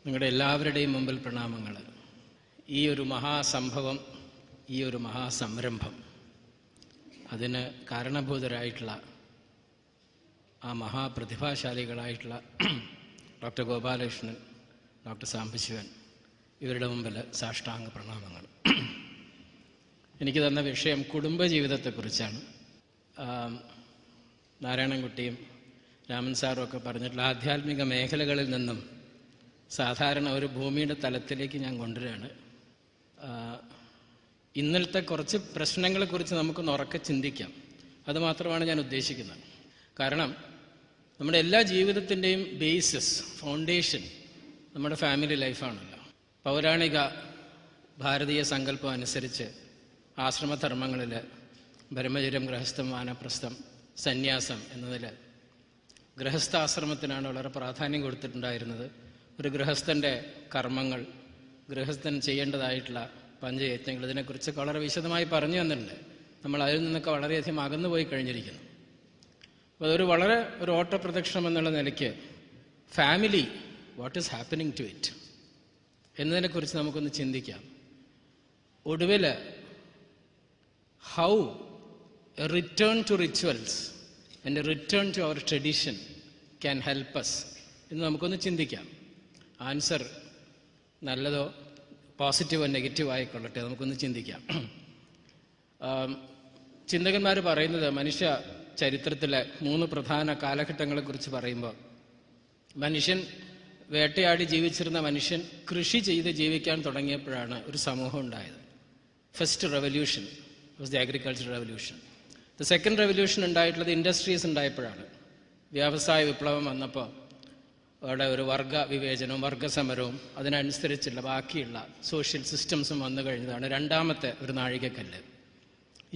നിങ്ങളുടെ എല്ലാവരുടെയും മുമ്പിൽ പ്രണാമങ്ങൾ. ഈ ഒരു മഹാസംഭവം, ഈ ഒരു മഹാസംരംഭം, അതിന് കാരണഭൂതരായിട്ടുള്ള ആ മഹാപ്രതിഭാശാലികളായിട്ടുള്ള ഡോക്ടർ ഗോപാലകൃഷ്ണൻ, ഡോക്ടർ സാംബശിവൻ, ഇവരുടെ മുമ്പിൽ സാഷ്ടാംഗ പ്രണാമങ്ങൾ. എനിക്ക് തന്ന വിഷയം കുടുംബജീവിതത്തെക്കുറിച്ചാണ്. നാരായണൻകുട്ടിയും രാമൻ സാറും ഒക്കെ പറഞ്ഞിട്ടുള്ള ആധ്യാത്മിക മേഖലകളിൽ നിന്നും സാധാരണ ഒരു ഭൂമിയുടെ തലത്തിലേക്ക് ഞാൻ കൊണ്ടുവരികയാണ്. ഇന്നലത്തെ കുറച്ച് പ്രശ്നങ്ങളെക്കുറിച്ച് നമുക്കൊന്ന് ഉറക്കെ ചിന്തിക്കാം. അതുമാത്രമാണ് ഞാൻ ഉദ്ദേശിക്കുന്നത്. കാരണം നമ്മുടെ എല്ലാ ജീവിതത്തിൻ്റെയും ബേസിസ്, ഫൗണ്ടേഷൻ നമ്മുടെ ഫാമിലി ലൈഫാണല്ലോ. പൗരാണിക ഭാരതീയ സങ്കല്പം അനുസരിച്ച് ആശ്രമധർമ്മങ്ങളിൽ ബ്രഹ്മചര്യം, ഗൃഹസ്ഥം, വാനപ്രസ്ഥം, സന്യാസം എന്നതിൽ ഗൃഹസ്ഥാശ്രമത്തിനാണ് വളരെ പ്രാധാന്യം കൊടുത്തിട്ടുണ്ടായിരുന്നത്. ഒരു ഗൃഹസ്ഥൻ്റെ കർമ്മങ്ങൾ, ഗൃഹസ്ഥൻ ചെയ്യേണ്ടതായിട്ടുള്ള പഞ്ചയജ്ഞങ്ങൾ, ഇതിനെക്കുറിച്ചൊക്കെ വളരെ വിശദമായി പറഞ്ഞു തന്നിട്ടുണ്ട്. നമ്മൾ അതിൽ നിന്നൊക്കെ വളരെയധികം അകന്നുപോയി കഴിഞ്ഞിരിക്കുന്നു. അപ്പോൾ അതൊരു വളരെ ഒരു ഓട്ടപ്രദക്ഷിണം എന്നുള്ള നിലയ്ക്ക് family, what is happening to it എന്നതിനെക്കുറിച്ച് നമുക്കൊന്ന് ചിന്തിക്കാം. ഒടുവിൽ how a return to rituals and a return to our tradition can help us എന്ന് നമുക്കൊന്ന് ചിന്തിക്കാം. ആൻസർ നല്ലതോ പോസിറ്റീവോ നെഗറ്റീവോ ആയിക്കൊള്ളട്ടെ, നമുക്കൊന്ന് ചിന്തിക്കാം. ചിന്തകന്മാർ പറയുന്നത് മനുഷ്യ ചരിത്രത്തിലെ 3 പ്രധാന കാലഘട്ടങ്ങളെക്കുറിച്ച് പറയുമ്പോൾ, മനുഷ്യൻ വേട്ടയാടി ജീവിച്ചിരുന്ന മനുഷ്യൻ കൃഷി ചെയ്ത് ജീവിക്കാൻ തുടങ്ങിയപ്പോഴാണ് ഒരു സമൂഹം ഉണ്ടായത്. First revolution was the agriculture revolution. The second revolution ഉണ്ടായിട്ടുള്ളത് ഇൻഡസ്ട്രീസ് ഉണ്ടായപ്പോഴാണ്. വ്യാവസായ വിപ്ലവം വന്നപ്പോൾ അവിടെ ഒരു വർഗ വിവേചനവും വർഗസമരവും അതിനനുസരിച്ചുള്ള ബാക്കിയുള്ള സോഷ്യൽ സിസ്റ്റംസും വന്നു കഴിഞ്ഞതാണ് രണ്ടാമത്തെ ഒരു നാഴികക്കല്ല്.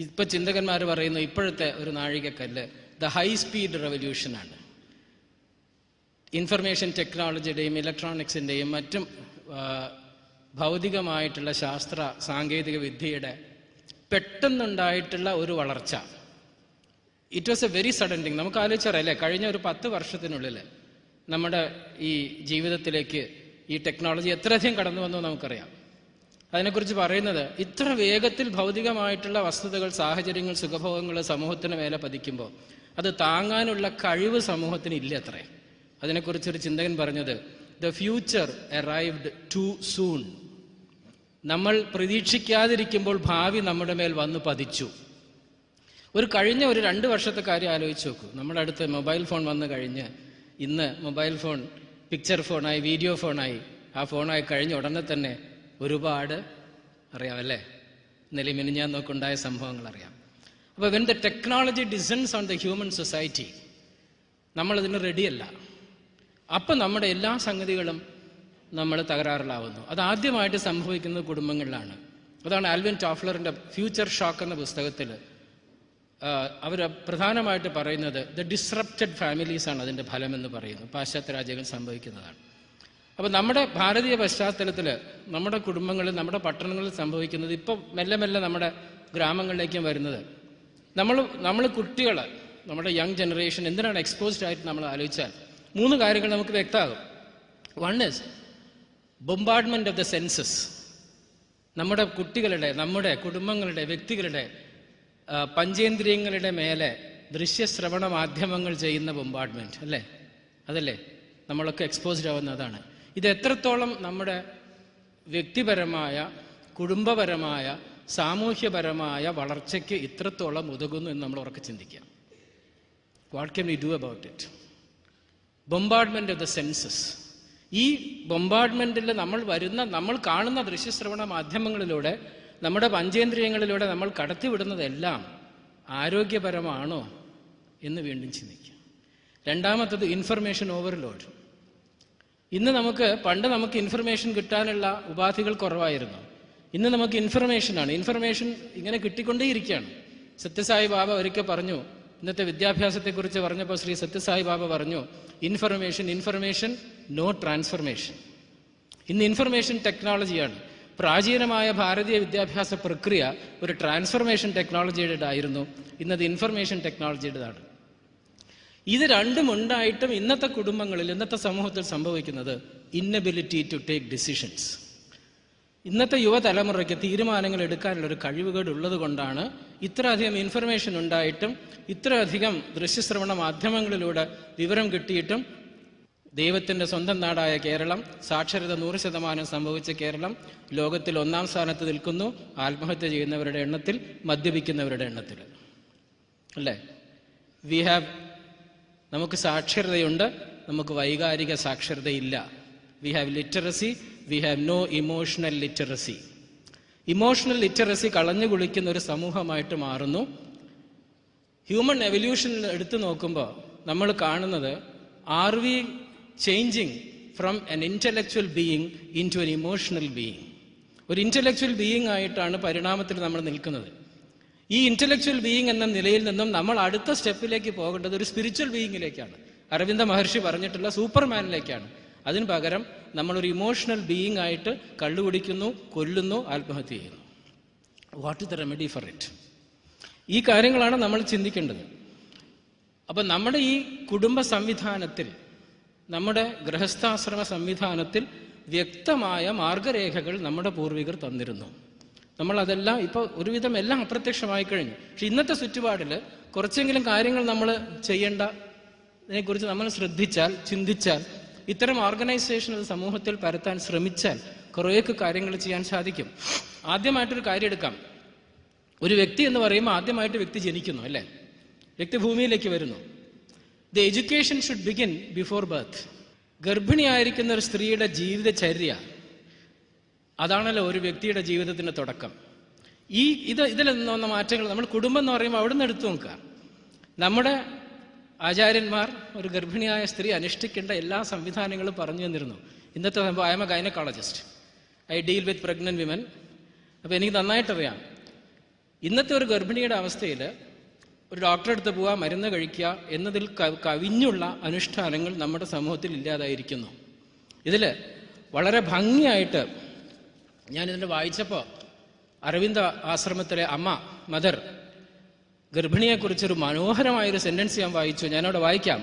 ഇപ്പം ചിന്തകന്മാർ പറയുന്നു ഇപ്പോഴത്തെ ഒരു നാഴികക്കല്ല് ദ ഹൈ സ്പീഡ് റെവല്യൂഷനാണ്. ഇൻഫർമേഷൻ ടെക്നോളജിയുടെയും ഇലക്ട്രോണിക്സിൻ്റെയും മറ്റും ഭൗതികമായിട്ടുള്ള ശാസ്ത്ര സാങ്കേതിക വിദ്യയുടെ പെട്ടെന്നുണ്ടായിട്ടുള്ള ഒരു വളർച്ച. It was A very sudden thing. നമുക്ക് ആലോചിച്ചറിയാം, കഴിഞ്ഞ ഒരു 10 വർഷത്തിനുള്ളിൽ നമ്മുടെ ഈ ജീവിതത്തിലേക്ക് ഈ ടെക്നോളജി എത്രയധികം കടന്നു വന്നു നമുക്കറിയാം. അതിനെക്കുറിച്ച് പറയുന്നത്, ഇത്ര വേഗത്തിൽ ഭൗതികമായിട്ടുള്ള വസ്തുതകൾ, സാഹചര്യങ്ങൾ, സുഖഭോഗങ്ങൾ സമൂഹത്തിന് മേലെ പതിക്കുമ്പോൾ അത് താങ്ങാനുള്ള കഴിവ് സമൂഹത്തിന് ഇല്ല അത്രേ. അതിനെക്കുറിച്ചൊരു ചിന്തകൻ പറഞ്ഞത്, the future arrived too soon. നമ്മൾ പ്രതീക്ഷിക്കാതിരിക്കുമ്പോൾ ഭാവി നമ്മുടെ മേൽ വന്ന് പതിച്ചു. കഴിഞ്ഞ ഒരു 2 വർഷത്തെ കാര്യം ആലോചിച്ച് നോക്കൂ. നമ്മുടെ അടുത്ത് മൊബൈൽ ഫോൺ വന്നു കഴിഞ്ഞ് ഇന്ന് മൊബൈൽ ഫോൺ പിക്ചർ ഫോണായി, വീഡിയോ ഫോണായി. ആ ഫോണായി കഴിഞ്ഞ ഉടനെ തന്നെ ഒരുപാട് അറിയാമല്ലേ, ഇന്നലെ മിനിഞ്ഞാൻ നോക്കുണ്ടായ സംഭവങ്ങൾ അറിയാം. അപ്പോൾ when the technology descends on the human society, നമ്മളതിന് റെഡിയല്ല. അപ്പം നമ്മുടെ എല്ലാ സംഗതികളും നമ്മൾ തകരാറിലാവുന്നു. അതാദ്യമായിട്ട് സംഭവിക്കുന്നത് കുടുംബങ്ങളിലാണ്. അതാണ് ആൽവിൻ ടോഫ്ലറിൻ്റെ ഫ്യൂച്ചർ ഷോക്ക് എന്ന പുസ്തകത്തിൽ അവർ പ്രധാനമായിട്ട് പറയുന്നത് ദ ഡിസ്റപ്റ്റഡ് ഫാമിലീസാണ് അതിൻ്റെ ഫലമെന്ന് പറയുന്നു. പാശ്ചാത്യ രാജ്യങ്ങൾ സംഭവിക്കുന്നതാണ്. അപ്പോൾ നമ്മുടെ ഭാരതീയ പശ്ചാത്തലത്തിൽ നമ്മുടെ കുടുംബങ്ങളിൽ, നമ്മുടെ പട്ടണങ്ങളിൽ സംഭവിക്കുന്നത് ഇപ്പം മെല്ലെ മെല്ലെ നമ്മുടെ ഗ്രാമങ്ങളിലേക്കും വരുന്നത്. നമ്മൾ കുട്ടികൾ, നമ്മുടെ യങ് ജനറേഷൻ എന്തിനാണ് എക്സ്പോസ്ഡ് ആയിട്ട് നമ്മൾ ആലോചിച്ചാൽ 3 കാര്യങ്ങൾ നമുക്ക് വ്യക്തമാകും. One is bombardment of the senses. നമ്മുടെ കുട്ടികളുടെ, നമ്മുടെ കുടുംബങ്ങളുടെ, വ്യക്തികളുടെ പഞ്ചേന്ദ്രിയങ്ങളുടെ മേലെ ദൃശ്യശ്രവണ മാധ്യമങ്ങൾ ചെയ്യുന്ന ബൊംബാർഡ്മെന്റ് അല്ലേ, അതല്ലേ നമ്മളൊക്കെ എക്സ്പോസ്ഡ് ആവുന്ന അതാണ്. ഇത് എത്രത്തോളം നമ്മുടെ വ്യക്തിപരമായ, കുടുംബപരമായ, സാമൂഹ്യപരമായ വളർച്ചയ്ക്ക് ഇത്രത്തോളം ഉതകുന്നു എന്ന് നമ്മൾ ഉറക്കെ ചിന്തിക്കാം. What can we do about it? Bombardment of the senses. ഈ ബൊംബാർഡ്മെന്റിൽ നമ്മൾ കാണുന്ന ദൃശ്യശ്രവണ മാധ്യമങ്ങളിലൂടെ, നമ്മുടെ പഞ്ചേന്ദ്രിയങ്ങളിലൂടെ നമ്മൾ കടത്തിവിടുന്നതെല്ലാം ആരോഗ്യപരമാണോ എന്ന് വീണ്ടും ചിന്തിക്കുക. രണ്ടാമത്തത് ഇൻഫർമേഷൻ ഓവർലോഡ്. പണ്ട് നമുക്ക് ഇൻഫർമേഷൻ കിട്ടാനുള്ള ഉപാധികൾ കുറവായിരുന്നു. ഇന്ന് നമുക്ക് ഇൻഫർമേഷനാണ്. ഇൻഫർമേഷൻ ഇങ്ങനെ കിട്ടിക്കൊണ്ടേയിരിക്കുകയാണ്. സത്യസായി ബാബ ഒരിക്കൽ പറഞ്ഞു, ഇന്നത്തെ വിദ്യാഭ്യാസത്തെക്കുറിച്ച് പറഞ്ഞപ്പോൾ ശ്രീ സത്യസായി ബാബ പറഞ്ഞു, ഇൻഫർമേഷൻ നോ ട്രാൻസ്ഫർമേഷൻ. ഇന്ന് ഇൻഫർമേഷൻ ടെക്നോളജിയാണ്. പ്രാചീനമായ ഭാരതീയ വിദ്യാഭ്യാസ പ്രക്രിയ ഒരു ട്രാൻസ്ഫർമേഷൻ ടെക്നോളജിയുടേതായിരുന്നു. ഇന്നത് ഇൻഫർമേഷൻ ടെക്നോളജിയുടേതാണ്. ഇത് രണ്ടും ഉണ്ടായിട്ടും ഇന്നത്തെ കുടുംബങ്ങളിൽ, ഇന്നത്തെ സമൂഹത്തിൽ സംഭവിക്കുന്നത് ഇന്നബിലിറ്റി ടു ടേക്ക് ഡിസിഷൻസ്. ഇന്നത്തെ യുവതലമുറയ്ക്ക് തീരുമാനങ്ങൾ എടുക്കാനുള്ളൊരു കഴിവുകേട് ഉള്ളത് കൊണ്ടാണ് ഇത്രയധികം ഇൻഫർമേഷൻ ഉണ്ടായിട്ടും ഇത്രയധികം ദൃശ്യശ്രവണ മാധ്യമങ്ങളിലൂടെ വിവരം കിട്ടിയിട്ടും ദൈവത്തിൻ്റെ സ്വന്തം നാടായ കേരളം, സാക്ഷരത 100% സംഭവിച്ച കേരളം ലോകത്തിൽ 1-ാം സ്ഥാനത്ത് നിൽക്കുന്നു. ആത്മഹത്യ ചെയ്യുന്നവരുടെ എണ്ണത്തിൽ, മദ്യപിക്കുന്നവരുടെ എണ്ണത്തിൽ. അല്ലേ? നമുക്ക് സാക്ഷരതയുണ്ട്, നമുക്ക് വൈകാരിക സാക്ഷരതയില്ല. We have literacy, we have no emotional literacy. Emotional literacy കളഞ്ഞു കുളിക്കുന്ന ഒരു സമൂഹമായിട്ട് മാറുന്നു. ഹ്യൂമൻ എവല്യൂഷനിൽ എടുത്തു നോക്കുമ്പോൾ നമ്മൾ കാണുന്നത്, are we changing from an intellectual being into an emotional being. ഒരു ഇൻ്റലക്ച്വൽ ബീയിങ് ആയിട്ടാണ് പരിണാമത്തിൽ നമ്മൾ നിൽക്കുന്നത്. ഈ ഇൻ്റലക്ച്വൽ ബീയിങ് എന്ന നിലയിൽ നിന്നും നമ്മൾ അടുത്ത സ്റ്റെപ്പിലേക്ക് പോകേണ്ടത് ഒരു സ്പിരിച്വൽ ബീയിങ്ങിലേക്കാണ്. അരവിന്ദ മഹർഷി പറഞ്ഞിട്ടുള്ള സൂപ്പർമാനിലേക്കാണ്. അതിന് പകരം നമ്മളൊരു ഇമോഷണൽ ബീയിങ് ആയിട്ട് കള്ളുകുടിക്കുന്നു, കൊല്ലുന്നു, ആത്മഹത്യ ചെയ്യുന്നു. What is the remedy for it? ഈ കാര്യങ്ങളാണ് നമ്മൾ ചിന്തിക്കേണ്ടത്. അപ്പം നമ്മുടെ ഈ കുടുംബ സംവിധാനത്തിൽ, നമ്മുടെ ഗൃഹസ്ഥാശ്രമ സംവിധാനത്തിൽ വ്യക്തമായ മാർഗരേഖകൾ നമ്മുടെ പൂർവികർ തന്നിരുന്നു. നമ്മളതെല്ലാം ഇപ്പോൾ ഒരുവിധം എല്ലാം അപ്രത്യക്ഷമായി കഴിഞ്ഞു. പക്ഷെ ഇന്നത്തെ ചുറ്റുപാടിൽ കുറച്ചെങ്കിലും കാര്യങ്ങൾ നമ്മൾ ചെയ്യേണ്ടതിനെക്കുറിച്ച് നമ്മൾ ശ്രദ്ധിച്ചാൽ, ചിന്തിച്ചാൽ, ഇത്തരം ഓർഗനൈസേഷനുകൾ സമൂഹത്തിൽ പരത്താൻ ശ്രമിച്ചാൽ കുറേയൊക്കെ കാര്യങ്ങൾ ചെയ്യാൻ സാധിക്കും. ആദ്യമായിട്ടൊരു കാര്യം എടുക്കാം. ഒരു വ്യക്തി എന്ന് പറയുമ്പോൾ ആദ്യമായിട്ട് വ്യക്തി ജനിക്കുന്നു, അല്ലേ? വ്യക്തി ഭൂമിയിലേക്ക് വരുന്നു. The education should begin before birth. ഗർഭിണിയായിരിക്കുന്ന ഒരു സ്ത്രീയുടെ ജീവിതചര്യ, അതാണല്ലോ ഒരു വ്യക്തിയുടെ ജീവിതത്തിൻ്റെ തുടക്കം. ഇതിൽ നിന്ന മാറ്റങ്ങൾ നമ്മൾ കുടുംബം എന്ന് പറയുമ്പോൾ അവിടെ നിന്ന് എടുത്തു നോക്കുക. നമ്മുടെ ആചാര്യന്മാർ ഒരു ഗർഭിണിയായ സ്ത്രീ അനുഷ്ഠിക്കേണ്ട എല്ലാ സംവിധാനങ്ങളും പറഞ്ഞു തന്നിരുന്നു. ഇന്നത്തെ I M A gynaecologist, I deal with pregnant women. അപ്പോൾ എനിക്ക് നന്നായിട്ടറിയാം, ഇന്നത്തെ ഒരു ഗർഭിണിയുടെ അവസ്ഥയിൽ ഒരു ഡോക്ടറെ അടുത്ത് പോവുക, മരുന്ന് കഴിക്കുക എന്നതിൽ കവിഞ്ഞുള്ള അനുഷ്ഠാനങ്ങൾ നമ്മുടെ സമൂഹത്തിൽ ഇല്ലാതായിരിക്കുന്നു. ഇതിൽ വളരെ ഭംഗിയായിട്ട് ഞാനിതിൻ്റെ വായിച്ചപ്പോൾ അരവിന്ദ ആശ്രമത്തിലെ മദർ ഗർഭിണിയെക്കുറിച്ചൊരു മനോഹരമായൊരു സെൻറ്റൻസ് ഞാൻ വായിച്ചു. ഞാനവിടെ വായിക്കാം.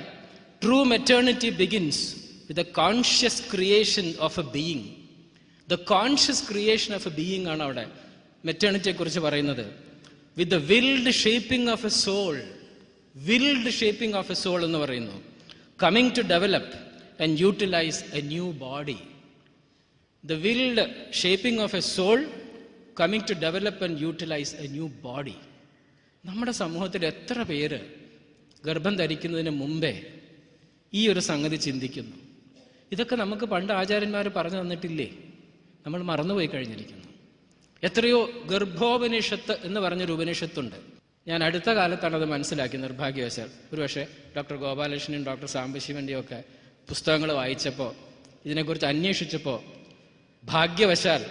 True maternity begins with a conscious creation of a being. The conscious creation of a being ആണ് അവിടെ മെറ്റേണിറ്റിയെക്കുറിച്ച് പറയുന്നത്. With the willed shaping of a soul. Willed shaping of a soul എന്ന് പറയുന്നു. Coming to develop and utilise a new body. The willed shaping of a soul coming to develop and utilise a new body. നമ്മുടെ സമൂഹത്തിൽ എത്ര പേര് ഗർഭം ധരിക്കുന്നതിന് മുമ്പേ ഈ ഒരു സംഗതി ചിന്തിക്കുന്നു? ഇതൊക്കെ നമുക്ക് പണ്ട് ആചാര്യന്മാർ പറഞ്ഞു തന്നിട്ടില്ലേ? നമ്മൾ മറന്നുപോയി കഴിഞ്ഞിരിക്കുന്നു. എത്രയോ ഗർഭോപനിഷത്ത് എന്ന് പറഞ്ഞൊരു ഉപനിഷത്തുണ്ട്. ഞാൻ അടുത്ത കാലത്താണ് അത് മനസ്സിലാക്കി, നിർഭാഗ്യവശാൽ. ഒരുപക്ഷെ ഡോക്ടർ ഗോപാലകൃഷ്ണനും ഡോക്ടർ സാംബശിവൻ്റെയും ഒക്കെ പുസ്തകങ്ങൾ വായിച്ചപ്പോൾ, ഇതിനെക്കുറിച്ച് അന്വേഷിച്ചപ്പോൾ ഭാഗ്യവശാൽ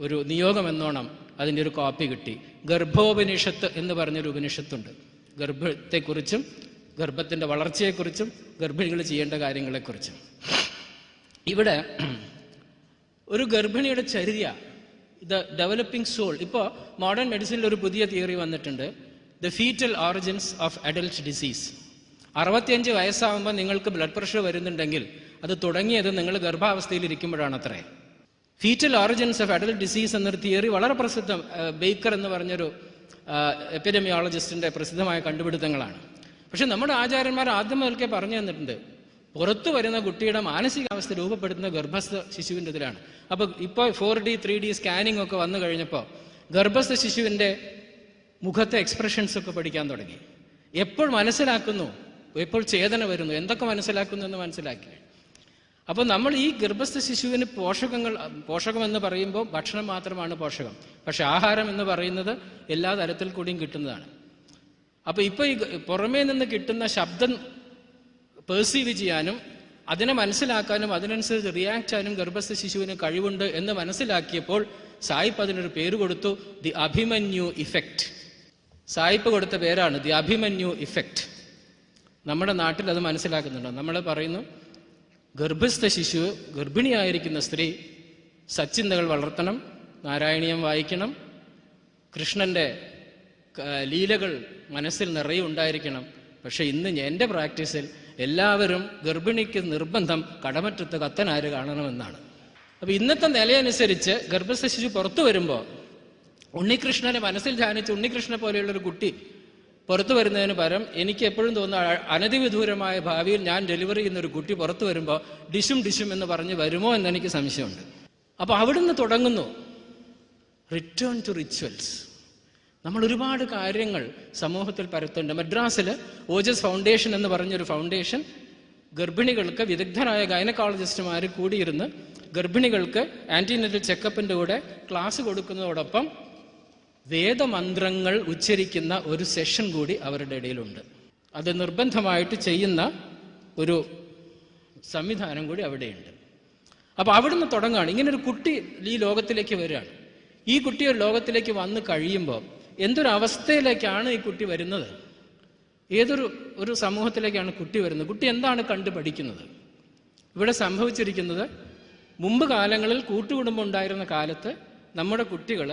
ഒരു നിയോഗം എന്നോണം അതിൻ്റെ ഒരു കോപ്പി കിട്ടി. ഗർഭോപനിഷത്ത് എന്ന് പറഞ്ഞൊരു ഉപനിഷത്തുണ്ട്. ഗർഭത്തെക്കുറിച്ചും ഗർഭത്തിൻ്റെ വളർച്ചയെക്കുറിച്ചും ഗർഭിണികൾ ചെയ്യേണ്ട കാര്യങ്ങളെക്കുറിച്ചും. ഇവിടെ ഒരു ഗർഭിണിയുടെ ചര്യ, ദ ഡെവലപ്പിംഗ് സോൾ. ഇപ്പോൾ മോഡേൺ മെഡിസിനിൽ ഒരു പുതിയ തിയറി വന്നിട്ടുണ്ട്, the foetal origins of adult disease. 65 വയസ്സാകുമ്പോൾ നിങ്ങൾക്ക് ബ്ലഡ് പ്രഷർ വരുന്നുണ്ടെങ്കിൽ അത് തുടങ്ങിയത് നിങ്ങൾ ഗർഭാവസ്ഥയിൽ ഇരിക്കുമ്പോഴാണത്രേ. Foetal origins of adult disease എന്നൊരു തിയറി വളരെ പ്രസിദ്ധം. ബേക്കർ എന്ന് പറഞ്ഞൊരു എപ്പിഡമിയോളജിസ്റ്റിൻ്റെ പ്രസിദ്ധമായ കണ്ടുപിടുത്തങ്ങളാണ്. പക്ഷെ നമ്മുടെ ആചാര്യന്മാർ ആദ്യം മുതൽക്കേ പറഞ്ഞു തന്നിട്ടുണ്ട്, പുറത്തു വരുന്ന കുട്ടിയുടെ മാനസികാവസ്ഥ രൂപപ്പെടുത്തുന്ന ഗർഭസ്ഥ ശിശുവിൻ്റെ ഇതിലാണ്. അപ്പോൾ ഇപ്പോൾ 4D 3D സ്കാനിങ് ഒക്കെ വന്നു കഴിഞ്ഞപ്പോൾ ഗർഭസ്ഥ ശിശുവിൻ്റെ മുഖത്തെ എക്സ്പ്രഷൻസ് ഒക്കെ പഠിക്കാൻ തുടങ്ങി. എപ്പോൾ മനസ്സിലാക്കുന്നു, എപ്പോൾ ചേതന വരുന്നു, എന്തൊക്കെ മനസ്സിലാക്കുന്നു എന്ന് മനസ്സിലാക്കി. അപ്പോൾ നമ്മൾ ഈ ഗർഭസ്ഥ ശിശുവിന് പോഷകമെന്ന് പറയുമ്പോൾ ഭക്ഷണം മാത്രമാണ് പോഷകം. പക്ഷെ ആഹാരം എന്ന് പറയുന്നത് എല്ലാ തരത്തിൽ കൂടിയും കിട്ടുന്നതാണ്. അപ്പോൾ ഇപ്പോൾ ഈ പുറമേ നിന്ന് കിട്ടുന്ന ശബ്ദം പെർസീവ് ചെയ്യാനും അതിനെ മനസ്സിലാക്കാനും അതിനനുസരിച്ച് റിയാക്ട് ചെയ്യാനും ഗർഭസ്ഥ ശിശുവിന് കഴിവുണ്ട് എന്ന് മനസ്സിലാക്കിയപ്പോൾ സായിപ്പ് അതിനൊരു പേര് കൊടുത്തു, ദി അഭിമന്യു ഇഫക്റ്റ്. സായിപ്പ് കൊടുത്ത പേരാണ് ദി അഭിമന്യു ഇഫക്റ്റ്. നമ്മുടെ നാട്ടിൽ അത് മനസ്സിലാക്കുന്നുണ്ടോ? നമ്മൾ പറയുന്നു, ഗർഭസ്ഥ ശിശു, ഗർഭിണിയായിരിക്കുന്ന സ്ത്രീ സച്ചിന്തകൾ വളർത്തണം, നാരായണീയം വായിക്കണം, കൃഷ്ണൻ്റെ ലീലകൾ മനസ്സിൽ നിറയെ ഉണ്ടായിരിക്കണം. പക്ഷെ ഇന്ന് എൻ്റെ പ്രാക്ടീസിൽ എല്ലാവരും ഗർഭിണിക്ക് നിർബന്ധം കടമറ്റത്ത് കത്തനാര് കാണണമെന്നാണ്. അപ്പൊ ഇന്നത്തെ നിലയനുസരിച്ച് ഗർഭശിശു പുറത്തു വരുമ്പോൾ ഉണ്ണികൃഷ്ണനെ മനസ്സിൽ ധ്യാനിച്ച് ഉണ്ണികൃഷ്ണനെ പോലെയുള്ളൊരു കുട്ടി പുറത്തു വരുന്നതിന് പകരം എനിക്ക് എപ്പോഴും തോന്നുന്ന അനധിവിദൂരമായ ഭാവിയിൽ ഞാൻ ഡെലിവറി ചെയ്യുന്നൊരു കുട്ടി പുറത്തു വരുമ്പോൾ ഡിഷും എന്ന് പറഞ്ഞ് വരുമോ എന്നെനിക്ക് സംശയമുണ്ട്. അപ്പൊ അവിടുന്ന് തുടങ്ങുന്നു റിട്ടേൺ ടു റിച്വൽസ്. നമ്മൾ ഒരുപാട് കാര്യങ്ങൾ സമൂഹത്തിൽ പരത്തുന്നുണ്ട്. മദ്രാസിൽ ഓജസ് ഫൗണ്ടേഷൻ എന്ന് പറഞ്ഞൊരു ഫൗണ്ടേഷൻ ഗർഭിണികൾക്ക് വിദഗ്ധരായ ഗൈനക്കോളജിസ്റ്റുമാർ കൂടിയിരുന്ന് ഗർഭിണികൾക്ക് ആന്റിനറ്റൽ ചെക്കപ്പിന്റെ കൂടെ ക്ലാസ് കൊടുക്കുന്നതോടൊപ്പം വേദമന്ത്രങ്ങൾ ഉച്ചരിക്കുന്ന ഒരു സെഷൻ കൂടി അവരുടെ ഇടയിലുണ്ട്. അത് നിർബന്ധമായിട്ട് ചെയ്യുന്ന ഒരു സംവിധാനം കൂടി അവിടെയുണ്ട്. അപ്പൊ അവിടുന്ന് തുടങ്ങുകയാണ്. ഇങ്ങനൊരു കുട്ടി ഈ ലോകത്തിലേക്ക് വരികയാണ്. ഈ കുട്ടി ലോകത്തിലേക്ക് വന്ന് കഴിയുമ്പോൾ എന്തൊരവസ്ഥയിലേക്കാണ് ഈ കുട്ടി വരുന്നത്? ഒരു സമൂഹത്തിലേക്കാണ് കുട്ടി വരുന്നത്? കുട്ടി എന്താണ് കണ്ടു പഠിക്കുന്നത്? ഇവിടെ സംഭവിച്ചിരിക്കുന്നത്, മുമ്പ് കാലങ്ങളിൽ കൂട്ടുകുടുംബം ഉണ്ടായിരുന്ന കാലത്ത് നമ്മുടെ കുട്ടികൾ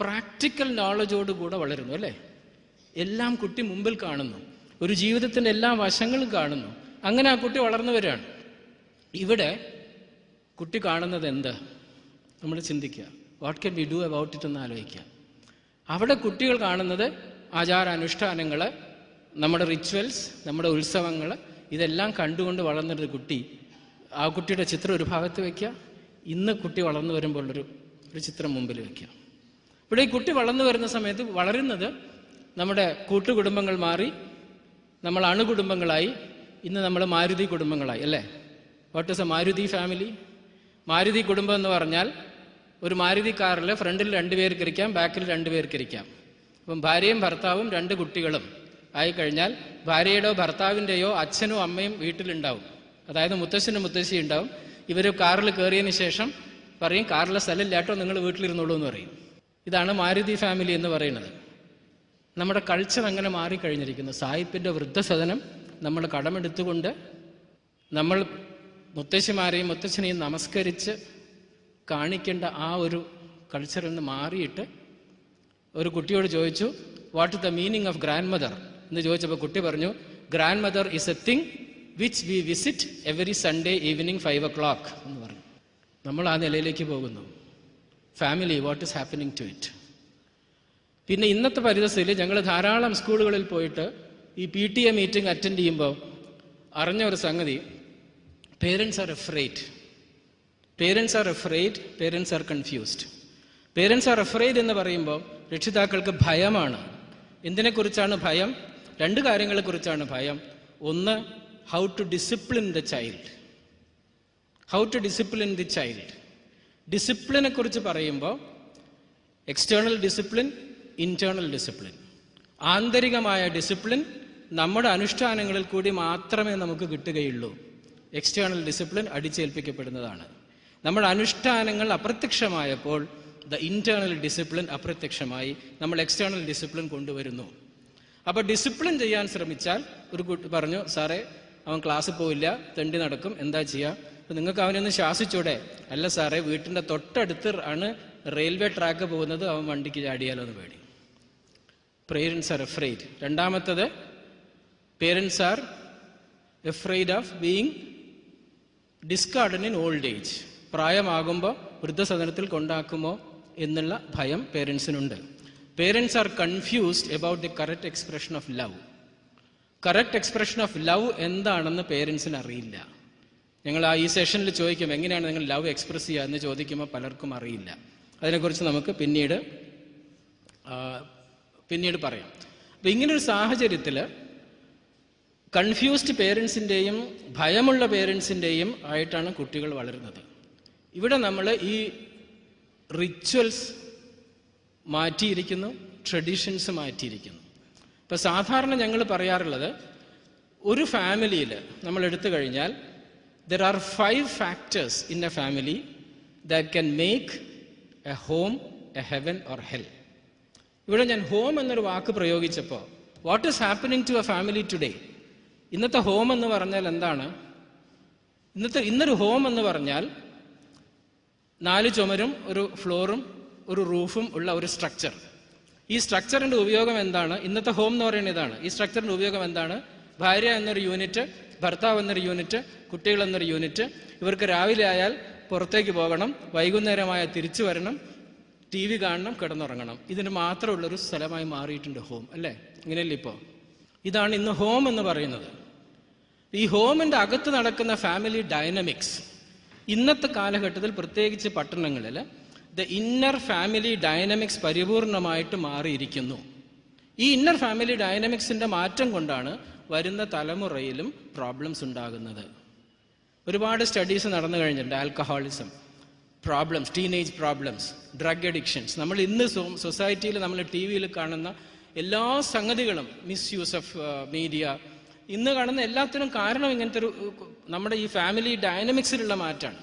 പ്രാക്ടിക്കൽ നോളജോടുകൂടെ വളരുന്നു, അല്ലേ? എല്ലാം കുട്ടി മുമ്പിൽ കാണുന്നു, ഒരു ജീവിതത്തിൻ്റെ എല്ലാ വശങ്ങളും കാണുന്നു. അങ്ങനെ ആ കുട്ടി വളർന്നു വരികയാണ്. ഇവിടെ കുട്ടി കാണുന്നത് എന്ത്? നമ്മൾ ചിന്തിക്കുക, what can we do about it എന്ന് ആലോചിക്കുക. അവിടെ കുട്ടികൾ കാണുന്നത് ആചാരാനുഷ്ഠാനങ്ങൾ, നമ്മുടെ റിച്വൽസ്, നമ്മുടെ ഉത്സവങ്ങൾ, ഇതെല്ലാം കണ്ടുകൊണ്ട് വളർന്നൊരു കുട്ടി. ആ കുട്ടിയുടെ ചിത്രം ഒരു ഭാഗത്ത് വയ്ക്കുക, ഇന്ന് കുട്ടി വളർന്നു വരുമ്പോൾ ഒരു ചിത്രം മുമ്പിൽ വയ്ക്കുക. ഇവിടെ ഈ കുട്ടി വളർന്നു വരുന്ന സമയത്ത് വളരുന്നത് നമ്മുടെ കൂട്ടുകുടുംബങ്ങൾ മാറി നമ്മൾ അണുകുടുംബങ്ങളായി. ഇന്ന് നമ്മൾ മാരുതി കുടുംബങ്ങളായി, അല്ലേ? What is A Maruti family? Maruti കുടുംബം എന്ന് പറഞ്ഞാൽ ഒരു മാരുതി കാറിൽ ഫ്രണ്ടിൽ 2 പേർക്ക് ഇരിക്കാം, ബാക്കിൽ 2 പേർക്ക് ഇരിക്കാം. അപ്പം ഭാര്യയും ഭർത്താവും 2 കുട്ടികളും ആയിക്കഴിഞ്ഞാൽ ഭാര്യയുടെയോ ഭർത്താവിൻ്റെയോ അച്ഛനും അമ്മയും വീട്ടിലുണ്ടാവും. അതായത് മുത്തശ്ശനും മുത്തശ്ശി ഉണ്ടാവും. ഇവർ കാറിൽ കയറിയതിന് ശേഷം പറയും, കാറിലെ സ്ഥലമില്ലാട്ടോ, നിങ്ങൾ വീട്ടിലിരുന്നോളൂ എന്ന് പറയും. ഇതാണ് മാരുതി ഫാമിലി എന്ന് പറയുന്നത്. നമ്മുടെ കൾച്ചർ അങ്ങനെ മാറിക്കഴിഞ്ഞിരിക്കുന്നു. സായിപ്പിൻ്റെ വൃദ്ധസദനം നമ്മൾ കടമെടുത്തുകൊണ്ട് നമ്മൾ മുത്തശ്ശിമാരെയും മുത്തച്ഛനെയും നമസ്കരിച്ച് കാണിക്കേണ്ട ആ ഒരു കൾച്ചറിൽ നിന്ന് മാറിയിട്ട് ഒരു കുട്ടിയോട് ചോദിച്ചു, what is the meaning of grandmother എന്ന് ചോദിച്ചപ്പോൾ കുട്ടി പറഞ്ഞു, grandmother is a thing which we visit every Sunday evening 5 o'clock എന്ന് പറഞ്ഞു. നമ്മൾ ആ നിലയിലേക്ക് പോകുന്നു. Family, what is happening to it? പിന്നെ ഇന്നത്തെ പരിതസ്ഥിതിയിൽ ഞങ്ങൾ ധാരാളം സ്കൂളുകളിൽ പോയിട്ട് ഈ PTA മീറ്റിംഗ് അറ്റൻഡ് ചെയ്യുമ്പോൾ അറിഞ്ഞ ഒരു സംഗതി, parents are afraid, parents are afraid, parents are confused. Parents are afraid എന്ന് പറയുമ്പോൾ രക്ഷിതാക്കൾക്ക് ഭയമാണ്. എന്തിനെക്കുറിച്ചാണ് ഭയം? 2 കാര്യങ്ങളെക്കുറിച്ചാണ് ഭയം. ഒന്ന്, how to discipline the child. How to discipline the child. ഡിസിപ്ലിനെ കുറിച്ച് പറയുമ്പോൾ എക്സ്റ്റേണൽ ഡിസിപ്ലിൻ, ഇന്റേണൽ ഡിസിപ്ലിൻ. ആന്തരികമായ ഡിസിപ്ലിൻ നമ്മുടെ അനുഷ്ഠാനങ്ങളിൽ കൂടി മാത്രമേ നമുക്ക് കിട്ടുകയുള്ളൂ. എക്സ്റ്റേണൽ ഡിസിപ്ലിൻ അടിച്ചേൽപ്പിക്കപ്പെടുന്നതാണ്. നമ്മുടെ അനുഷ്ഠാനങ്ങൾ അപ്രത്യക്ഷമായപ്പോൾ ദ ഇന്റേണൽ ഡിസിപ്ലിൻ അപ്രത്യക്ഷമായി, നമ്മൾ എക്സ്റ്റേണൽ ഡിസിപ്ലിൻ കൊണ്ടുവരുന്നു. അപ്പോൾ ഡിസിപ്ലിൻ ചെയ്യാൻ ശ്രമിച്ചാൽ, ഒരു കുട്ടി പറഞ്ഞു, സാറേ അവൻ ക്ലാസ്സിൽ പോയില്ല, തെണ്ടി നടക്കും, എന്താ ചെയ്യുക? അപ്പം നിങ്ങൾക്ക് അവനൊന്ന് ശാസിച്ചൂടെ? അല്ല സാറേ, വീട്ടിൻ്റെ തൊട്ടടുത്ത് ആണ് റെയിൽവേ ട്രാക്ക് പോകുന്നത്, അവൻ വണ്ടിക്ക് ചാടിയാലോ എന്ന് പേടി. Parents are afraid. രണ്ടാമത്തത്, parents are afraid of being discarded in old age. പ്രായമാകുമ്പോൾ വൃദ്ധസദനത്തിൽ കൊണ്ടാക്കുമോ എന്നുള്ള ഭയം പേരൻസിനുണ്ട്. Parents are confused about the correct expression of love. Correct expression of love എന്താണെന്ന് പേരൻസിന് അറിയില്ല. ഞങ്ങൾ ഈ സെഷനിൽ ചോദിക്കും, എങ്ങനെയാണ് നിങ്ങൾ ലവ് എക്സ്പ്രസ് ചെയ്യുക എന്ന് ചോദിക്കുമ്പോൾ പലർക്കും അറിയില്ല. അതിനെക്കുറിച്ച് നമുക്ക് പിന്നീട് പറയാം. അപ്പം ഇങ്ങനൊരു സാഹചര്യത്തിൽ കൺഫ്യൂസ്ഡ് പേരൻസിൻ്റെയും ഭയമുള്ള പേരൻസിൻ്റെയും ആയിട്ടാണ് കുട്ടികൾ വളരുന്നത്. ഇവിടെ നമ്മൾ ഈ റിച്വൽസ് മാറ്റിയിരിക്കുന്നു, ട്രഡീഷൻസ് മാറ്റിയിരിക്കുന്നു. ഇപ്പം സാധാരണ ഞങ്ങൾ പറയാറുള്ളത്, ഒരു ഫാമിലിയിൽ നമ്മൾ എടുത്തു കഴിഞ്ഞാൽ there are 5 factors in a family that can make a home a heaven or hell. ഇവിടെ ഞാൻ ഹോം എന്നൊരു വാക്ക് പ്രയോഗിച്ചപ്പോൾ, what is happening to a family today? ഇന്നത്തെ ഹോം എന്ന് പറഞ്ഞാൽ എന്താണ്? ഇന്നൊരു ഹോം എന്ന് പറഞ്ഞാൽ 4 ചുമരും ഒരു ഫ്ലോറും ഒരു റൂഫും ഉള്ള ഒരു സ്ട്രക്ചർ. ഈ സ്ട്രക്ചറിന്റെ ഉപയോഗം എന്താണ്? ഇന്നത്തെ ഹോം എന്ന് പറയുന്നത് ഇതാണ്. ഈ സ്ട്രക്ചറിന്റെ ഉപയോഗം എന്താണ്? ഭാര്യ എന്നൊരു യൂണിറ്റ്, ഭർത്താവ് എന്നൊരു യൂണിറ്റ്, കുട്ടികൾ എന്നൊരു യൂണിറ്റ്. ഇവർക്ക് രാവിലെ ആയാൽ പുറത്തേക്ക് പോകണം, വൈകുന്നേരമായ തിരിച്ചു വരണം, ടി വി കാണണം, കിടന്നുറങ്ങണം. ഇതിന് മാത്രമുള്ളൊരു സ്ഥലമായി മാറിയിട്ടുണ്ട് ഹോം, അല്ലേ? ഇങ്ങനെയല്ലേ ഇപ്പോൾ? ഇതാണ് ഇന്ന് ഹോം എന്ന് പറയുന്നത്. ഈ ഹോമിൻ്റെ അകത്ത് നടക്കുന്ന ഫാമിലി ഡൈനമിക്സ് ഇന്നത്തെ കാലഘട്ടത്തിൽ, പ്രത്യേകിച്ച് പട്ടണങ്ങളിൽ, ദ ഇന്നർ ഫാമിലി ഡൈനമിക്സ് പരിപൂർണമായിട്ട് മാറിയിരിക്കുന്നു. ഈ ഇന്നർ ഫാമിലി ഡൈനമിക്സിൻ്റെ മാറ്റം കൊണ്ടാണ് വരുന്ന തലമുറയിലും പ്രോബ്ലംസ് ഉണ്ടാകുന്നത്. ഒരുപാട് സ്റ്റഡീസ് നടന്നു കഴിഞ്ഞിട്ടുണ്ട്. Alcoholism problems, teenage problems, drug addictions. നമ്മൾ ഇന്ന് സൊസൈറ്റിയിൽ, നമ്മൾ ടി വിയിൽ കാണുന്ന എല്ലാ സംഗതികളും, മിസ്യൂസ് ഓഫ് മീഡിയ, ഇന്ന് കാണുന്ന എല്ലാത്തിനും കാരണം ഇങ്ങനത്തെ ഒരു നമ്മുടെ ഈ ഫാമിലി ഡൈനമിക്സിലുള്ള മാറ്റമാണ്.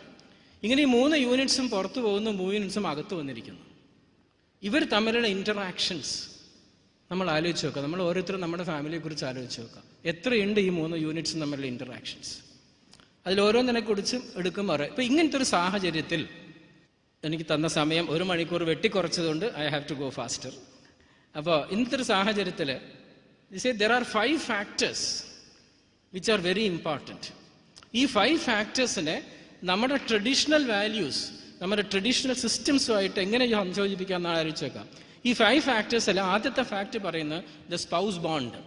ഇങ്ങനെ ഈ 3 യൂണിറ്റ്സും പുറത്തു പോകുന്നു, 3 യൂണിറ്റ്സും അകത്ത് വന്നിരിക്കുന്നു. ഇവർ തമ്മിലുള്ള ഇൻറ്ററാക്ഷൻസ് നമ്മൾ ആലോചിച്ച് നോക്കുക. നമ്മൾ ഓരോരുത്തരും നമ്മുടെ ഫാമിലിയെക്കുറിച്ച് ആലോചിച്ച് നോക്കുക. എത്രയുണ്ട് ഈ 3 യൂണിറ്റ്സും തമ്മിലുള്ള ഇൻറ്ററാക്ഷൻസ്? അതിലോരോന്നിനെ കുറിച്ചും എടുക്കും പറയാം. ഇപ്പം ഇങ്ങനത്തെ ഒരു സാഹചര്യത്തിൽ എനിക്ക് തന്ന സമയം 1 മണിക്കൂർ വെട്ടിക്കുറച്ചതുകൊണ്ട് I have to go faster. അപ്പോൾ ഇന്നത്തെ ഒരു സാഹചര്യത്തിൽ there are 5 factors which are very important. ഈ 5 ഫാക്ടേഴ്സിനെ നമ്മുടെ ട്രഡീഷണൽ വാല്യൂസ്, നമ്മുടെ ട്രഡീഷണൽ സിസ്റ്റംസുമായിട്ട് എങ്ങനെ സംയോജിപ്പിക്കാം എന്നാണ് ആലോചിച്ച് വെക്കാം. ഈ 5 ഫാക്ടേഴ്സിൽ ആദ്യത്തെ ഫാക്ട് പറയുന്നത് ദ സ്പൗസ് ബോണ്ട്,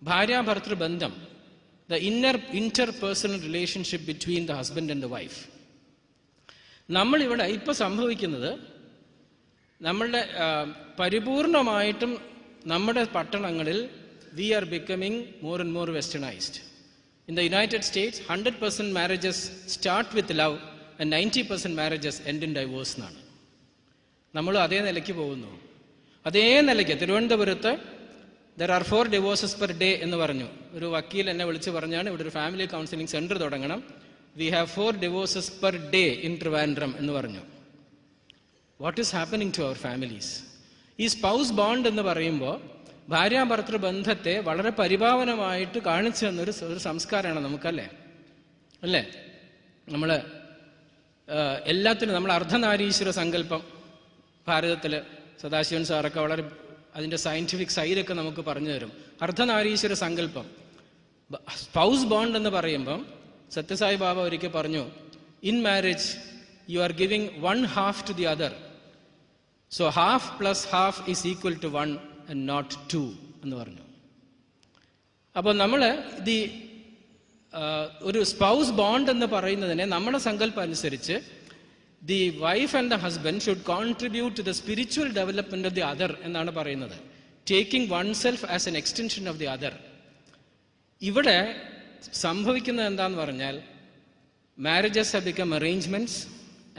ഭാര്യാഭർത്തൃ ബന്ധം, the interpersonal relationship between the husband and the wife. നമ്മളിവിടെ ഇപ്പോൾ സംഭവിക്കുന്നത്, നമ്മളുടെ പരിപൂർണമായിട്ടും നമ്മുടെ പട്ടണങ്ങളിൽ we are becoming more and more westernized. In the United States, 100% marriages start with love and 90% marriages end in divorce എന്നാണ്. നമ്മൾ അതേ നിലയ്ക്ക് പോകുന്നു. അതേ നിലയ്ക്ക് തിരുവനന്തപുരത്ത് there are 4 divorces per day എന്ന് പറഞ്ഞു. ഒരു വക്കീൽ എന്നെ വിളിച്ച് പറഞ്ഞാണ്, ഇവിടെ ഒരു ഫാമിലി കൗൺസിലിംഗ് സെൻറ്റർ തുടങ്ങണം, we have 4 divorces per day in Trivandrum എന്ന് പറഞ്ഞു. What is happening to our families? ഈ സ്പൗസ് ബോണ്ട് എന്ന് പറയുമ്പോൾ ഭാര്യാഭർത്തൃ ബന്ധത്തെ വളരെ പരിഭാവനമായിട്ട് കാണിച്ചു തന്നൊരു സംസ്കാരമാണ് നമുക്കല്ലേ, അല്ലേ? നമ്മൾ എല്ലാത്തിനും നമ്മൾ അർദ്ധനാരീശ്വര സങ്കല്പം ഭാരതത്തിൽ സദാശിവൻ സാറൊക്കെ വളരെ അതിൻ്റെ സയൻറ്റിഫിക് സൈഡൊക്കെ നമുക്ക് പറഞ്ഞു തരും. അർദ്ധനാരീശ്വര സങ്കല്പം, സ്പൗസ് ബോണ്ട് എന്ന് പറയുമ്പം സത്യസായി ബാബ ഒരിക്കൽ പറഞ്ഞു, in marriage you are giving 1/2 to the other, so 1/2 + 1/2 is equal to 1 and not 2 എന്ന് പറഞ്ഞു. അപ്പോൾ നമ്മൾ ഒരു സ്പൗസ് ബോണ്ട് എന്ന് പറയുന്നതിനെ നമ്മുടെ സങ്കല്പം അനുസരിച്ച് the wife and the husband should contribute to the spiritual development of the other എന്നാണ് പറയുന്നത്. Taking oneself as an extension of the other. ഇവിടെ സംഭവിക്കുന്നത് എന്താന്ന് പറഞ്ഞാൽ, marriages have become arrangements,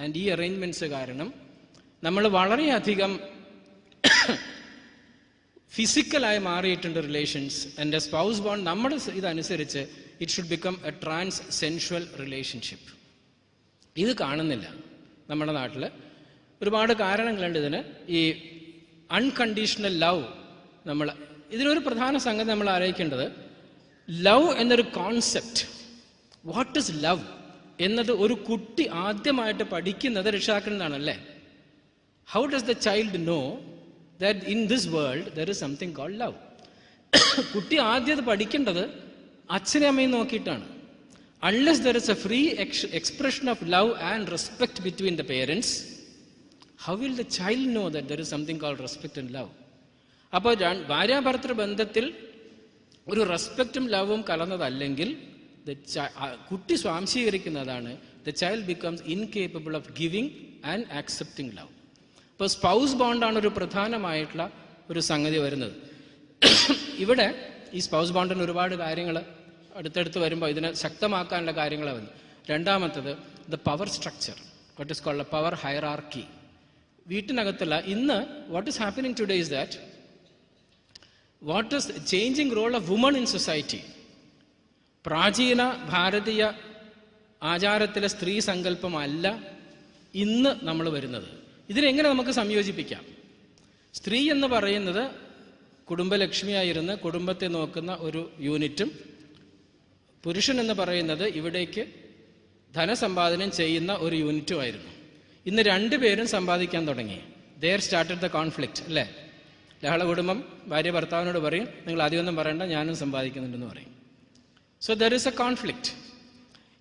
and ഈ അറേഞ്ച്മെന്റ്സ് കാരണം നമ്മൾ വളരെയധികം ഫിസിക്കലായി മാറിയിട്ടുണ്ട് റിലേഷൻസ്. ആൻഡ് സ്പൗസ് ബോണ്ട് നമ്മുടെ ഇതനുസരിച്ച് it should become a trans sensual relationship. ഇത് കാണുന്നില്ല നമ്മുടെ നാട്ടിൽ. ഒരുപാട് കാരണങ്ങളുണ്ട് ഇതിന്. ഈ അൺകണ്ടീഷണൽ ലവ്, ഇതിനൊരു പ്രധാന സംഗതി നമ്മൾ ആലോചിക്കേണ്ടത്, ലവ് എന്നൊരു കോൺസെപ്റ്റ്, വാട്ട് ഇസ് ലവ് എന്നത് ഒരു കുട്ടി ആദ്യമായിട്ട് പഠിക്കുന്നത് രക്ഷിതാക്കളിൽ നിന്നാണല്ലേ. How does the child know that in this world there is something called love? കുട്ടി ആദ്യം പഠിക്കേണ്ടത് അച്ഛനെ അമ്മയും നോക്കിയിട്ടാണ്. Unless there is a free expression of love and respect between the parents, how will the child know that there is something called respect and love? അപ്പോൾ ഭാര്യാഭർത്തൃ ബന്ധത്തിൽ ഒരു റെസ്പെക്റ്റും ലവും കലർന്നതല്ലെങ്കിൽ കുട്ടി സ്വാംശീകരിക്കുന്നതാണ്. the child becomes incapable of giving and accepting love. ഇപ്പോൾ spouse ബോണ്ടാണ് ഒരു പ്രധാനമായിട്ടുള്ള ഒരു സംഗതി വരുന്നത്. ഇവിടെ ഈ സ്പൗസ് ബോണ്ടിന് ഒരുപാട് കാര്യങ്ങൾ അടുത്തടുത്ത് വരുമ്പോൾ ഇതിനെ ശക്തമാക്കാനുള്ള കാര്യങ്ങൾ വന്നു. രണ്ടാമത്തത് the power structure, what is called a power hierarchy. വീട്ടിനകത്തുള്ള ഇന്ന് what is happening today is that what is changing role of woman in society. പ്രാചീന ഭാരതീയ ആചാരത്തിലെ സ്ത്രീ സങ്കല്പമല്ല ഇന്ന് നമ്മൾ വരുന്നത്. ഇതിനെങ്ങനെ നമുക്ക് സംയോജിപ്പിക്കാം? സ്ത്രീ എന്ന് പറയുന്നത് കുടുംബലക്ഷ്മിയായിരുന്ന് കുടുംബത്തെ നോക്കുന്ന ഒരു യൂണിറ്റും, പുരുഷൻ എന്ന് പറയുന്നത് ഇവിടേക്ക് ധനസമ്പാദനം ചെയ്യുന്ന ഒരു യൂണിറ്റുമായിരുന്നു. ഇന്ന് രണ്ടുപേരും സമ്പാദിക്കാൻ തുടങ്ങി. ദെയർ സ്റ്റാർട്ടഡ് ദ കോൺഫ്ലിക്റ്റ്, അല്ലേ? ലഹള കുടുംബം ഭാര്യ ഭർത്താവിനോട് പറയും, നിങ്ങൾ ആദ്യമൊന്നും പറയണ്ട, ഞാനും സമ്പാദിക്കുന്നുണ്ടെന്ന് പറയും. So there is a conflict.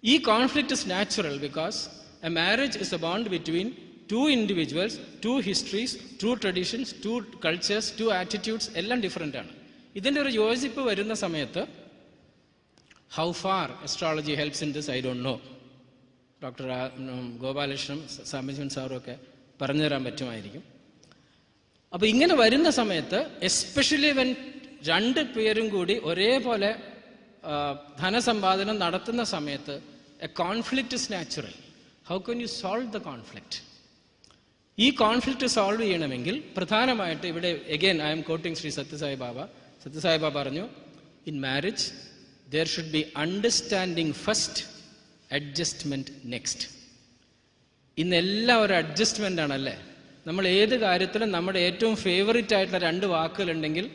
ഈ conflict is natural because a marriage is a bond between two individuals, two histories, two traditions, two cultures, two attitudes, എല്ലാം ഡിഫറെൻ്റ് ആണ്. ഇതിൻ്റെ ഒരു യോജിപ്പ് വരുന്ന സമയത്ത് how far astrology helps in this I don't know. Doctor ഗോപാലകൃഷ്ണനും സാംബശിവൻ സാറും ഒക്കെ പറഞ്ഞു തരാൻ പറ്റുമായിരിക്കും. അപ്പോൾ ഇങ്ങനെ വരുന്ന സമയത്ത് എസ്പെഷ്യലി വെൻ രണ്ട് പേരും കൂടി ഒരേപോലെ ധനസമ്പാദനം നടത്തുന്ന സമയത്ത് a conflict is natural. How can you solve the conflict? ഈ കോൺഫ്ലിക്റ്റ് സോൾവ് ചെയ്യണമെങ്കിൽ പ്രധാനമായിട്ട് ഇവിടെ again I am quoting Shri Sathya Sai Baba. Sathya Sai Baba പറഞ്ഞു, in marriage there should be understanding first, adjustment next. ഇന്നെല്ലാം ഒരു അഡ്ജസ്റ്റ്മെൻ്റ് ആണല്ലേ. നമ്മൾ ഏത് കാര്യത്തിലും നമ്മുടെ ഏറ്റവും ഫേവറേറ്റ് ആയിട്ടുള്ള രണ്ട് വാക്കുകളുണ്ടെങ്കിൽ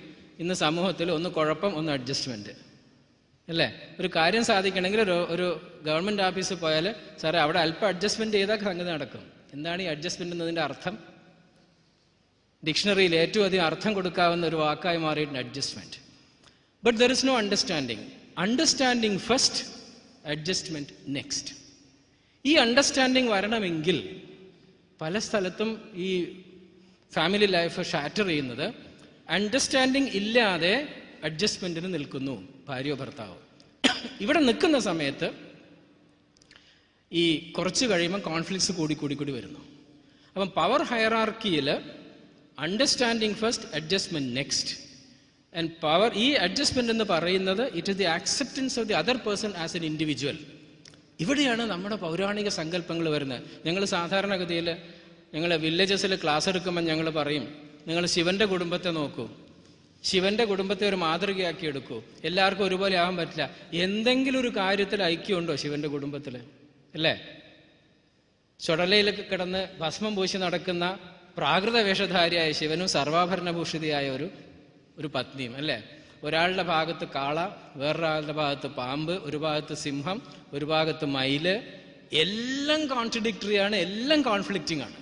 ഇന്ന് സമൂഹത്തിൽ ഒന്ന് കുഴപ്പം, ഒന്ന് അഡ്ജസ്റ്റ്മെൻറ്റ് അല്ലേ. ഒരു കാര്യം സാധിക്കണമെങ്കിൽ ഒരു ഗവൺമെൻറ് ഓഫീസിൽ പോയാൽ സാറേ അവിടെ അല്പം അഡ്ജസ്റ്റ്മെൻറ്റ് ചെയ്താൽ സംഗതി നടക്കും. എന്താണ് ഈ അഡ്ജസ്റ്റ്മെൻറ്റ് എന്നതിൻ്റെ അർത്ഥം? ഡിക്ഷണറിയിൽ ഏറ്റവും അധികം അർത്ഥം കൊടുക്കാവുന്ന ഒരു വാക്കായി മാറിയിട്ടുണ്ട് adjustment. But there is no understanding. Understanding first, adjustment next. ഈ അണ്ടർസ്റ്റാൻഡിങ് വരണമെങ്കിൽ പല സ്ഥലത്തും ഈ ഫാമിലി ലൈഫ് ഷാറ്റർ ചെയ്യുന്നത് അണ്ടർസ്റ്റാൻഡിങ് ഇല്ലാതെ അഡ്ജസ്റ്റ്മെൻറ്റിന് നിൽക്കുന്നു ഭാര്യയോ ഭർത്താവോ. ഇവിടെ നിൽക്കുന്ന സമയത്ത് ഈ കുറച്ച് കഴിയുമ്പോൾ കോൺഫ്ലിക്ട്സ് കൂടി വരുന്നു. അപ്പം പവർ ഹയറാർക്കിയിൽ understanding first, adjustment next. And power, ഈ അഡ്ജസ്റ്റ്മെന്റ് എന്ന് പറയുന്നത് it is the acceptance of the other person as an individual. ഇവിടെയാണ് നമ്മുടെ പൗരാണിക സങ്കല്പങ്ങൾ വരുന്നത്. ഞങ്ങൾ സാധാരണഗതിയിൽ ഞങ്ങൾ വില്ലേജസിൽ ക്ലാസ് എടുക്കുമ്പോൾ ഞങ്ങൾ പറയും, നിങ്ങൾ ശിവന്റെ കുടുംബത്തെ നോക്കൂ, ശിവന്റെ കുടുംബത്തെ ഒരു മാതൃകയാക്കി എടുക്കൂ. എല്ലാവർക്കും ഒരുപോലെ ആവാൻ പറ്റില്ല. എന്തെങ്കിലും ഒരു കാര്യത്തിൽ ഐക്യമുണ്ടോ ശിവന്റെ കുടുംബത്തിൽ? അല്ലേ? ചുടലയിൽ കിടന്ന് ഭസ്മം പൂശി നടക്കുന്ന പ്രാകൃത വേഷധാരിയായ ശിവനും സർവാഭരണഭൂഷിതയായ ഒരു പത്നിയും അല്ലേ. ഒരാളുടെ ഭാഗത്ത് കാള, വേറൊരാളുടെ ഭാഗത്ത് പാമ്പ്, ഒരു ഭാഗത്ത് സിംഹം, ഒരു ഭാഗത്ത് മയില്. എല്ലാം കോൺട്രഡിക്ടറിയാണ്, എല്ലാം കോൺഫ്ലിക്റ്റിംഗ് ആണ്.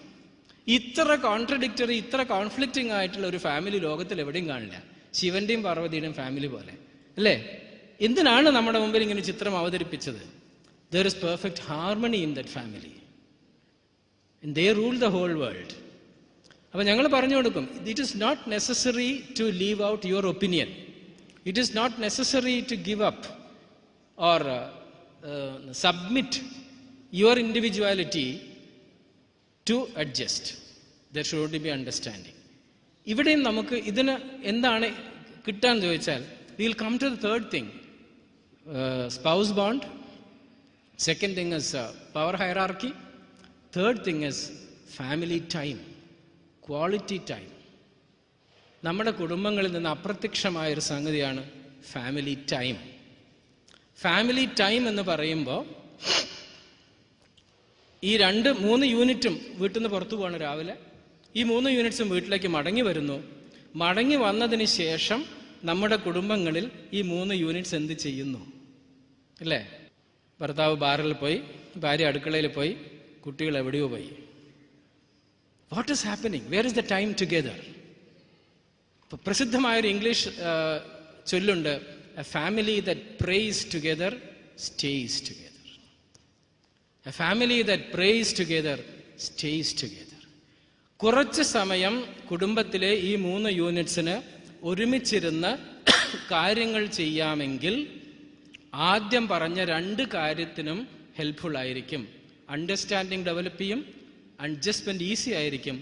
ഇത്ര കോൺട്രഡിക്ടറി, ഇത്ര കോൺഫ്ലിക്റ്റിംഗ് ആയിട്ടുള്ള ഒരു ഫാമിലി ലോകത്തിൽ എവിടെയും കാണില്ല. ശിവന്റെയും പാർവതിയുടെയും ഫാമിലി പോലെ അല്ലേ. എന്തിനാണ് നമ്മുടെ മുമ്പിൽ ഇങ്ങനെ ചിത്രം അവതരിപ്പിച്ചത്? There is perfect harmony in that family and they rule the whole world. അപ്പം ഞങ്ങൾ പറഞ്ഞു കൊടുക്കും, it is not necessary to leave out your opinion. It is not necessary to give up or submit your individuality to adjust. There should be understanding. ഇവിടെയും നമുക്ക് ഇതിന് എന്താണ് കിട്ടാൻ ചോദിച്ചാൽ, will come to the third thing, spouse bond. Second thing is power hierarchy. Third thing is family time, quality time. നമ്മുടെ കുടുംബങ്ങളിൽ നിന്ന് അപ്രത്യക്ഷമായൊരു സംഗതിയാണ് ഫാമിലി ടൈം. ഫാമിലി ടൈം എന്ന് പറയുമ്പോൾ ഈ 2-3 യൂണിറ്റും വീട്ടിൽ നിന്ന് പുറത്തു പോവാണ് രാവിലെ. ഈ 3 യൂണിറ്റ്സും വീട്ടിലേക്ക് മടങ്ങി വരുന്നു. മടങ്ങി വന്നതിന് ശേഷം നമ്മുടെ കുടുംബങ്ങളിൽ ഈ 3 യൂണിറ്റ്സ് എന്ത് ചെയ്യുന്നു അല്ലേ? ഭർത്താവ് ബാറിൽ പോയി, ഭാര്യ അടുക്കളയിൽ പോയി, കുട്ടികൾ എവിടെയോ പോയി. What is happening? Where is the time together? പ്രസിദ്ധമായൊരു ഇംഗ്ലീഷ് ചൊല്ലുണ്ട്, a family that prays together stays together. A family that prays together stays together. കുറച്ച് സമയം കുടുംബത്തിലെ ഈ 3 യൂണിറ്റ്സിന് ഒരുമിച്ചിരുന്ന് കാര്യങ്ങൾ ചെയ്യാമെങ്കിൽ ആദ്യം പറഞ്ഞ 2 കാര്യത്തിനും ഹെൽപ്ഫുൾ ആയിരിക്കും. അണ്ടർസ്റ്റാൻഡിങ് ഡെവലപ്പ് ചെയ്യും, അഡ്ജസ്റ്റ്മെന്റ് ഈസി ആയിരിക്കും,